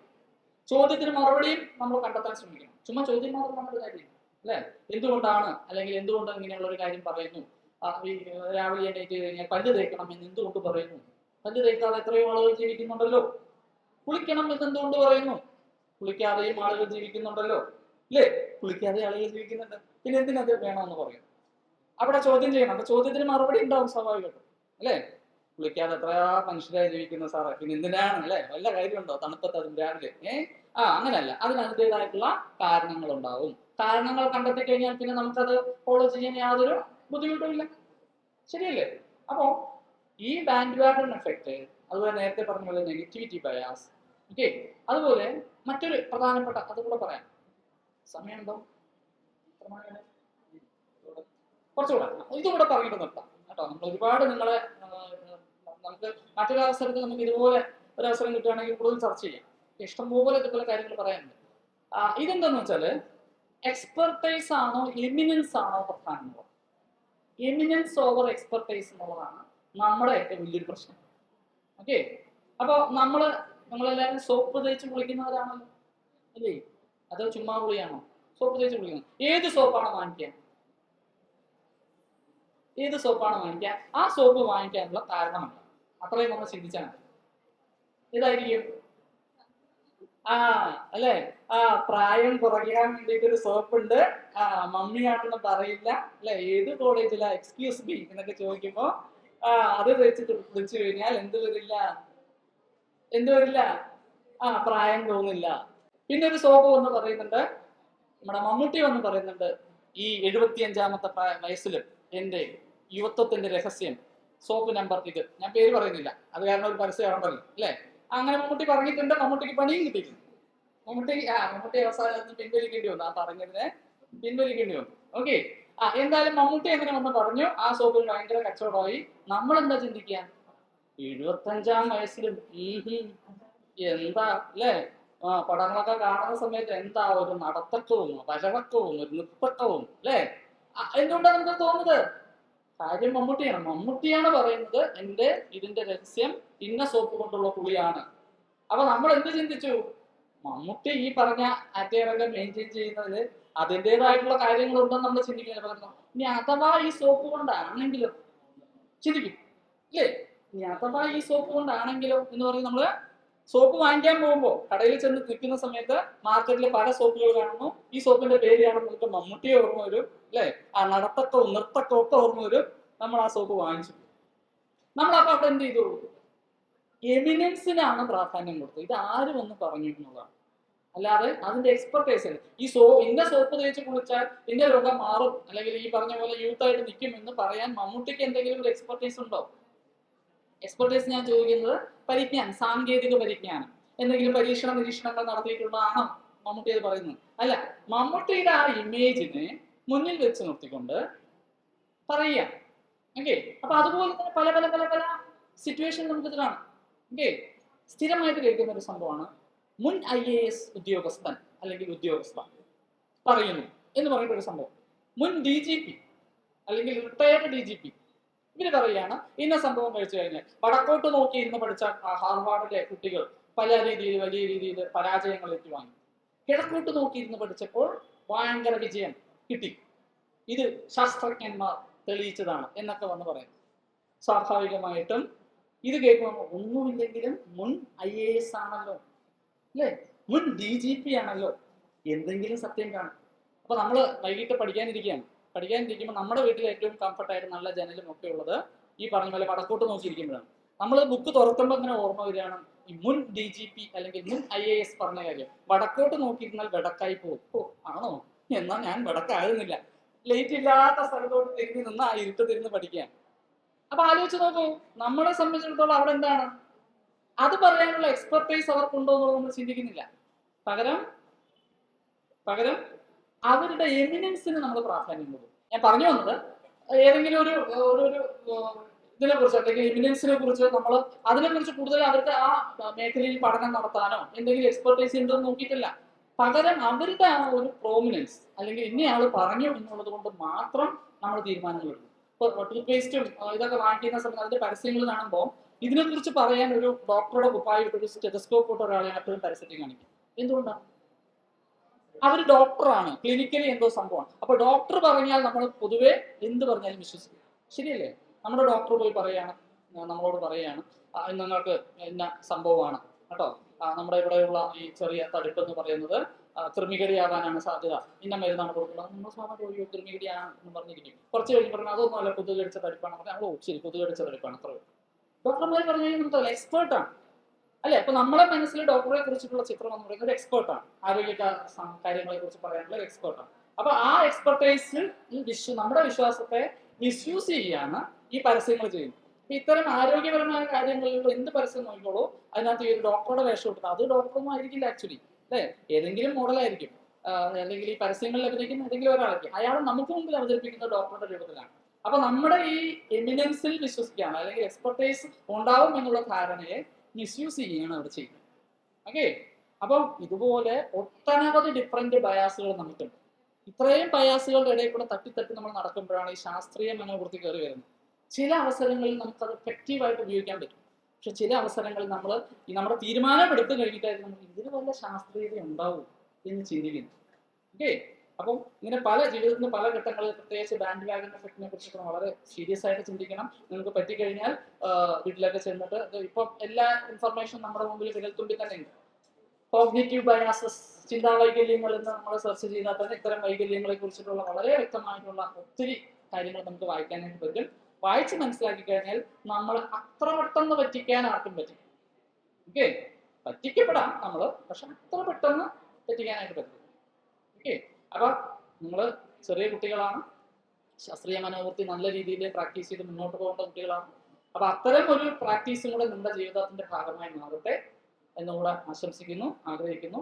ചോദ്യത്തിന് മറുപടിയും നമ്മൾ കണ്ടെത്താൻ ശ്രമിക്കണം. ചുമ്മാ ചോദ്യം മാത്രം നമ്മുടെ കാര്യം, അല്ലെ? എന്തുകൊണ്ടാണ് അല്ലെങ്കിൽ എന്തുകൊണ്ട് ഇങ്ങനെയുള്ള ഒരു കാര്യം പറയുന്നു? രാവിലെ എണീറ്റ് കഴിഞ്ഞാൽ പല്ല് തേക്കണം എന്ന് എന്തുകൊണ്ട് പറയുന്നു? പല്ല് തേക്കാതെ എത്രയോ ആളുകൾ ജീവിക്കുന്നുണ്ടല്ലോ. കുളിക്കണം എന്ന് എന്തുകൊണ്ട് പറയുന്നു? കുളിക്കാതെയും ആളുകൾ ജീവിക്കുന്നുണ്ടല്ലോ, അല്ലേ? കുളിക്കാതെ ആളുകൾ ജീവിക്കുന്നുണ്ട്, പിന്നെ എന്തിനത് വേണമെന്ന് പറയും? അവിടെ ചോദ്യം ചെയ്യണം. അപ്പൊ ചോദ്യത്തിന് മറുപടി ഉണ്ടാവും സ്വാഭാവികമായിട്ടും, അല്ലെ? കുളിക്കാതെ എത്രയാ മനുഷ്യരായി ജീവിക്കുന്ന സാറേ, പിന്നെ എന്തിനാണ്, അല്ലെ? വല്ല കാര്യമുണ്ടോ തണുപ്പത്ത് അതും രാവിലെ? അങ്ങനെയല്ല, അതിന് അതിൻ്റെതായിട്ടുള്ള കാരണങ്ങൾ ഉണ്ടാവും. കാരണങ്ങൾ കണ്ടെത്തി കഴിഞ്ഞാൽ പിന്നെ നമുക്കത് ഫോളോ ചെയ്യാൻ യാതൊരു ബുദ്ധിമുട്ടുമില്ല. ശരിയല്ലേ? അപ്പോ ഈ ബാൻഡ് വാഗൺ എഫക്റ്റ്, അതുപോലെ നേരത്തെ പറഞ്ഞ പോലെ നെഗറ്റിവിറ്റി ബയാസ്, ഓക്കെ, അതുപോലെ മറ്റൊരു പ്രധാനപ്പെട്ട, അതുകൂടെ പറയാം, സമയമുണ്ടോ? കുറച്ചുകൂടെ ഇതുകൂടെ പറഞ്ഞിട്ട് നിർത്താം കേട്ടോ. നമ്മൾ ഒരുപാട് നിങ്ങളെ നമുക്ക് മറ്റൊരു അവസരത്തിൽ നമുക്ക് ഇതുപോലെ ഒരു അവസരം കിട്ടുകയാണെങ്കിൽ കൂടുതൽ ചർച്ച ചെയ്യാം. ഇഷ്ടംപോലെ ഇതുപോലെ കാര്യങ്ങൾ പറയാനുണ്ട്. ഇതെന്താന്ന് വെച്ചാല് എക്സ്പെർട്ടൈസ് ആണോ എമിനൻസ് ആണോ പ്രധാനമുള്ളത്? എമിനൻസ് ഓവർ എക്സ്പെർട്ടൈസ് എന്നുള്ളതാണ് നമ്മുടെ ഏറ്റവും വലിയൊരു പ്രശ്നം. ഓക്കെ, അപ്പൊ നമ്മളെല്ലാവരും സോപ്പ് തേച്ച് കുളിക്കുന്നവരാണല്ലോ അല്ലേ? അതോ ചുമ്മാ കുളിയാണോ? സോപ്പ് തേച്ച് കുളിക്കുന്നത്. ഏത് സോപ്പാണ് വാങ്ങിക്കുക? ഏത് സോപ്പാണ് വാങ്ങിക്കുക? ആ സോപ്പ് വാങ്ങിക്കാനുള്ള കാരണമല്ല, അത്രയും നമ്മൾ ചിന്തിച്ചാൽ മതി. ഏതായിരിക്കും? അല്ലെ, പ്രായം കുറയ്ക്കാൻ വേണ്ടിയിട്ട് ഒരു സോപ്പ് ഉണ്ട്, മമ്മിയാണെന്ന് പറയില്ല അല്ലെ, ഏത് കോളേജിലാ, എക്സ്ക്യൂസ് ബി എന്നൊക്കെ ചോദിക്കുമ്പോ അത് വെച്ച് കഴിഞ്ഞാൽ എന്ത് വരില്ല, പ്രായം തോന്നില്ല. പിന്നെ ഒരു സോപ്പ് വന്ന് പറയുന്നുണ്ട്, നമ്മുടെ മമ്മൂട്ടി വന്ന് പറയുന്നുണ്ട്, ഈ 75-ാമത്തെ വയസ്സിലും എന്റെ യുവത്വത്തിന്റെ രഹസ്യം സോപ്പ് നമ്പർ ഇത്, ഞാൻ പേര് പറയുന്നില്ല, അത് കാരണം ഒരു പരസ്യമാണല്ലോ അല്ലെ. അങ്ങനെ മമ്മൂട്ടി പറഞ്ഞിട്ടുണ്ട്, മമ്മൂട്ടിക്ക് പണിയും കിട്ടിയിട്ടുണ്ട്. മമ്മൂട്ടി അവസാനം പിൻവലിക്കേണ്ടി വന്നു, ആ പറഞ്ഞതിനെ പിൻവലിക്കേണ്ടി വന്നു. ഓക്കെ, എന്തായാലും മമ്മൂട്ടി അങ്ങനെ വന്ന് പറഞ്ഞു, ആ സോപ്പിൽ ഭയങ്കര കച്ചവടമായി. നമ്മൾ എന്താ ചിന്തിക്കുക? 75-ാം വയസ്സിലും എന്താ അല്ലേ, പടങ്ങളൊക്കെ കാണുന്ന സമയത്ത് എന്താ ഒരു നടത്തക്കവും വരവക്കവും ഒരു നൃത്തക്കവും അല്ലേ? എന്തുകൊണ്ടാണ് നമുക്ക് തോന്നുന്നത്? കാര്യം മമ്മൂട്ടിയാണ് പറയുന്നത് എന്റെ ഇതിന്റെ രഹസ്യം ഇന്ന സോപ്പ് കൊണ്ടുള്ള കുളിയാണ്. അപ്പൊ നമ്മൾ എന്ത് ചിന്തിച്ചു? മമ്മൂട്ടി ഈ പറഞ്ഞ ആറ്റയറൊക്കെ മെയിൻറ്റെയിൻ ചെയ്യുന്നതിൽ അതിൻ്റെതായിട്ടുള്ള കാര്യങ്ങളുണ്ടെന്ന് നമ്മൾ ചിന്തിക്കുന്നത് പകരം, ഇനി അഥവാ ഈ സോപ്പ് കൊണ്ടാണെങ്കിലോ ചിന്തിക്കും ഇല്ലേ? ഇനി അഥവാ ഈ സോപ്പ് കൊണ്ടാണെങ്കിലോ എന്ന് പറഞ്ഞ് നമ്മള് സോപ്പ് വാങ്ങിക്കാൻ പോകുമ്പോ കടയിൽ ചെന്ന് നിൽക്കുന്ന സമയത്ത് മാർക്കറ്റിൽ പല സോപ്പുകൾ കാണുന്നു, ഈ സോപ്പിന്റെ പേര് കാണുമ്പോൾ നമുക്ക് മമ്മൂട്ടിയെ ഓർമ്മ വരും അല്ലെ, ആ നടത്തക്കവും നൃത്തക്കവും ഒക്കെ ഓർമ്മ വരും. നമ്മൾ ആ സോപ്പ് വാങ്ങിച്ചു. നമ്മളപ്പോ അവിടെ എന്ത് ചെയ്തു? എമിനൻസിനാണ് പ്രാധാന്യം കൊടുത്തത്. ഇത് ആരും ഒന്ന് പറഞ്ഞു എന്നുള്ളതാണ്, അല്ലാതെ അതിന്റെ എക്സ്പെർട്ടൈസ്. ഇന്ന സോപ്പ് തേച്ച് കുളിച്ചാൽ ഇന്ന രോഗം മാറും, അല്ലെങ്കിൽ ഈ പറഞ്ഞ പോലെ യൂത്ത് ആയിട്ട് നിൽക്കും എന്ന് പറയാൻ മമ്മൂട്ടിക്ക് എന്തെങ്കിലും ഒരു എക്സ്പെർട്ടൈസ് ഉണ്ടോ? എക്സ്പെർട്ടൈസ് ഞാൻ ചോദിക്കുന്നത് പരിജ്ഞാനം, സാങ്കേതിക പരിജ്ഞാനം, എന്തെങ്കിലും നിരീക്ഷണങ്ങൾ നടത്തിയിട്ടുള്ളതാണോ മമ്മൂട്ടി അത് പറയുന്നത്? അല്ല, മമ്മൂട്ടിയുടെ ആ ഇമേജിനെ മുന്നിൽ വെച്ച് നിർത്തിക്കൊണ്ട് പറയാം. ഓക്കെ, അപ്പൊ അതുപോലെ തന്നെ പല പല പല പല സിറ്റുവേഷൻ നമുക്ക് ഇത് കാണാം. ഓക്കെ, സ്ഥിരമായിട്ട് കേൾക്കുന്ന ഒരു സംഭവമാണ് മുൻ IAS ഉദ്യോഗസ്ഥൻ അല്ലെങ്കിൽ ഉദ്യോഗസ്ഥ പറയുന്നു എന്ന് പറഞ്ഞിട്ടൊരു സംഭവം. മുൻ DGP അല്ലെങ്കിൽ റിട്ടയർഡ് DGP ഇവര് പറയുകയാണ്, ഇന്ന സംഭവം കഴിച്ചു കഴിഞ്ഞാൽ വടക്കോട്ട് നോക്കി ഇരുന്ന് പഠിച്ച ഹാർവാർഡിലെ കുട്ടികൾ വലിയ രീതിയിൽ പരാജയങ്ങൾ ഏറ്റുവാങ്ങി. കിഴക്കോട്ട് നോക്കി ഇരുന്ന് പഠിച്ചപ്പോൾ ഭയങ്കര വിജയം കിട്ടി, ഇത് ശാസ്ത്രജ്ഞന്മാർ തെളിയിച്ചതാണ് എന്നൊക്കെ വന്ന് പറയും. സ്വാഭാവികമായിട്ടും ഇത് കേൾക്കുമ്പോൾ ഒന്നുമില്ലെങ്കിലും മുൻ IAS ആണല്ലോ അല്ലേ, മുൻ DGP ആണല്ലോ, എന്തെങ്കിലും സത്യം കാണും. അപ്പൊ നമ്മൾ വൈകിട്ട് പഠിക്കാനിരിക്കുമ്പോൾ നമ്മുടെ വീട്ടിൽ ഏറ്റവും കംഫർട്ടായിട്ട് നല്ല ജനലും ഒക്കെ ഉള്ളത് ഈ പറഞ്ഞ പോലെ വടക്കോട്ട് നോക്കിയിരിക്കുമ്പോഴാണ്. നമ്മൾ ബുക്ക് തുറക്കുമ്പോൾ ഇങ്ങനെ ഓർമ്മ വരികയാണ് ഈ മുൻ DGP അല്ലെങ്കിൽ മുൻ IAS പറഞ്ഞ കാര്യം. വടക്കോട്ട് നോക്കിയിരുന്നാൽ വെടക്കായി പോകും. ആണോ? എന്നാൽ ഞാൻ വെടക്കാകുന്നില്ല, ലൈറ്റ് ഇല്ലാത്ത സ്ഥലത്തോട്ട് തിരിഞ്ഞു നിന്ന് ആ ഇരുട്ട് തിരിഞ്ഞ് പഠിക്കാൻ. അപ്പൊ ആലോചിച്ച് നോക്കൂ, നമ്മളെ സംബന്ധിച്ചിടത്തോളം അവിടെ എന്താണ് അത് പറയാനുള്ള എക്സ്പെർട്ടൈസ് അവർക്കുണ്ടോ എന്നുള്ളത് നമ്മൾ ചിന്തിക്കുന്നില്ല. പകരം അവരുടെ എമിനൻസിന് നമ്മൾ പ്രാധാന്യം കൊടുക്കും. ഞാൻ പറഞ്ഞു വന്നത് ഏതെങ്കിലും ഒരു ഇതിനെ കുറിച്ച് അല്ലെങ്കിൽ എമിനൻസിനെ കുറിച്ച് നമ്മൾ അതിനെക്കുറിച്ച് കൂടുതൽ അവർക്ക് ആ മേഖലയിൽ പഠനം നടത്താനോ എന്തെങ്കിലും എക്സ്പെർട്ടൈസ് ഉണ്ടോ എന്ന് നോക്കിയിട്ടില്ല. പകരം അവരുടെ ആ ഒരു പ്രോമിനൻസ് അല്ലെങ്കിൽ ഇന്നയാള് പറഞ്ഞു എന്നുള്ളത് കൊണ്ട് മാത്രം നമ്മൾ തീരുമാനങ്ങൾ എടുക്കും. ഇപ്പൊ ടൂത്ത് പേസ്റ്റും ഇതൊക്കെ വാങ്ങിക്കുന്ന സമയത്ത് അതിന്റെ പരസ്യങ്ങൾ കാണുമ്പോൾ ഇതിനെക്കുറിച്ച് പറയാൻ ഒരു ഡോക്ടറുടെ കുപ്പായിട്ട് ഒരു സ്റ്റെതസ്കോപ്പ് ഇട്ട ഒരാളെ എപ്പോഴും പരസ്യത്തിൽ കാണിക്കും. എന്തുകൊണ്ടാണ്? അവർ ഡോക്ടറാണ്, ക്ലിനിക്കലി എന്തോ സംഭവമാണ്. അപ്പൊ ഡോക്ടർ പറഞ്ഞാൽ നമ്മൾ പൊതുവെ എന്ത് പറഞ്ഞാലും വിശ്വസിക്കും. ശരിയല്ലേ? നമ്മുടെ ഡോക്ടർ പോയി നമ്മളോട് പറയാണ് നിങ്ങൾക്ക് ഇന്ന സംഭവമാണ് കേട്ടോ, നമ്മുടെ ഇവിടെയുള്ള ഈ ചെറിയ തടിപ്പ് എന്ന് പറയുന്നത് കൃമികടിയാവാനാണ് സാധ്യത, ഇന്ന മരുന്നാണ് കൊടുക്കുന്നത്. നമ്മൾ സ്വാഭാവിക കൃമികടിയാണ് എന്ന് പറഞ്ഞിരിക്കും. കുറച്ച് കഴിഞ്ഞ് പറഞ്ഞാൽ അതൊന്നും അല്ല, കൊതുക് കടിച്ച തടിപ്പാണ് പറഞ്ഞാൽ ഓ ശരി കൊതുക് കടിച്ച തടിപ്പാണ്. അത്ര ഡോക്ടർമാർ പറഞ്ഞു കഴിഞ്ഞാൽ നമുക്ക് എക്സ്പേർട്ടാണ് അല്ലെ. അപ്പൊ നമ്മളെ മനസ്സിൽ ഡോക്ടറെ കുറിച്ചിട്ടുള്ള ചിത്രം എന്ന് പറയുന്നത് ഒരു എക്സ്പേർട്ടാണ്, ആരോഗ്യ കാര്യങ്ങളെ കുറിച്ച് പറയാനുള്ള ഒരു എക്സ്പേർട്ടാണ്. അപ്പൊ ആ എക്സ്പെർട്ടൈസ് നമ്മുടെ വിശ്വാസത്തെ മിസ്യൂസ് ചെയ്യാണ് ഈ പരസ്യങ്ങൾ ചെയ്യുന്നത്. അപ്പൊ ഇത്തരം ആരോഗ്യപരമായ കാര്യങ്ങളിൽ എന്ത് പരസ്യം നോക്കിക്കോളൂ, അതിനകത്ത് ഈ ഒരു ഡോക്ടറുടെ വേഷം ഇട്ടത്, അത് ഡോക്ടറൊന്നും ആയിരിക്കില്ല ആക്ച്വലി, അല്ലെ? ഏതെങ്കിലും മോഡലായിരിക്കും, അല്ലെങ്കിൽ ഈ പരസ്യങ്ങളിൽ അഭിനയിക്കുന്ന ഏതെങ്കിലും ഒരാളായിരിക്കും. അയാൾ നമുക്ക് മുമ്പിൽ അവതരിപ്പിക്കുന്ന ഡോക്ടറുടെ രൂപത്തിലാണ്. അപ്പൊ നമ്മുടെ ഈ എമിനൻസിൽ വിശ്വസിക്കുകയാണ്, അല്ലെങ്കിൽ എക്സ്പെർട്ടൈസ് ഉണ്ടാവും എന്നുള്ള ധാരണയെ മിസ്യൂസ് ചെയ്യുകയാണ് അവിടെ ചെയ്യുന്നത്. ഓക്കെ, അപ്പം ഇതുപോലെ ഒട്ടനവധി ഡിഫറെന്റ് ബയാസുകൾ നമുക്കുണ്ട്. ഇത്രയും ബയാസുകളുടെ ഇടയിൽ കൂടെ തട്ടി നമ്മൾ നടക്കുമ്പോഴാണ് ഈ ശാസ്ത്രീയ മനോവൃത്തി കയറി വരുന്നത്. ചില അവസരങ്ങളിൽ നമുക്കത് എഫക്റ്റീവായിട്ട് ഉപയോഗിക്കാൻ പറ്റും. പക്ഷെ ചില അവസരങ്ങളിൽ നമ്മൾ ഈ നമ്മുടെ തീരുമാനം എടുത്തു കഴിഞ്ഞിട്ടായിരുന്നു നമുക്ക് ഇതിന് വല്ല ശാസ്ത്രീയത ഉണ്ടാവും എന്ന് ചിന്തിക്കുന്നു. ഓക്കെ, അപ്പം ഇങ്ങനെ പല ജീവിതത്തിന് പല ഘട്ടങ്ങളിൽ, പ്രത്യേകിച്ച് ബാൻഡ് വാഗൺ എഫക്റ്റിനെ കുറിച്ചൊക്കെ വളരെ സീരിയസ് ആയിട്ട് ചിന്തിക്കണം. നിങ്ങൾക്ക് പറ്റിക്കഴിഞ്ഞാൽ വീട്ടിലൊക്കെ ചെന്നിട്ട്, ഇപ്പം എല്ലാ ഇൻഫർമേഷനും നമ്മുടെ മുമ്പിൽ വിരൽത്തുമ്പിൽ തന്നെ ഉണ്ട്. കോഗ്നിറ്റീവ് ബയാസസ്, ചിന്താ വൈകല്യങ്ങൾ എന്ന് നമ്മൾ സെർച്ച് ചെയ്താൽ തന്നെ ഇത്തരം വൈകല്യങ്ങളെ കുറിച്ചിട്ടുള്ള വളരെ വ്യക്തമായിട്ടുള്ള ഒത്തിരി കാര്യങ്ങൾ നമുക്ക് വായിക്കാനായിട്ട് പറ്റും. വായിച്ച് മനസ്സിലാക്കി കഴിഞ്ഞാൽ നമ്മൾ അത്ര പെട്ടെന്ന് പറ്റിക്കാൻ ആർക്കും പറ്റും. ഓക്കെ, പറ്റിക്കപ്പെടാം നമ്മള്, പക്ഷെ അത്ര പെട്ടെന്ന് പറ്റിക്കാനായിട്ട് പറ്റും. ഓക്കെ, അപ്പൊ നിങ്ങൾ ചെറിയ കുട്ടികളാണ്, ശാസ്ത്രീയ മനോവൃത്തി നല്ല രീതിയിൽ പ്രാക്ടീസ് ചെയ്ത് മുന്നോട്ട് പോകേണ്ട കുട്ടികളാണ്. അപ്പൊ അത്തരം ഒരു പ്രാക്ടീസും കൂടെ നിങ്ങളുടെ ജീവിതത്തിന്റെ ഭാഗമായി മാറട്ടെ എന്നുകൂടെ ആശംസിക്കുന്നു, ആഗ്രഹിക്കുന്നു.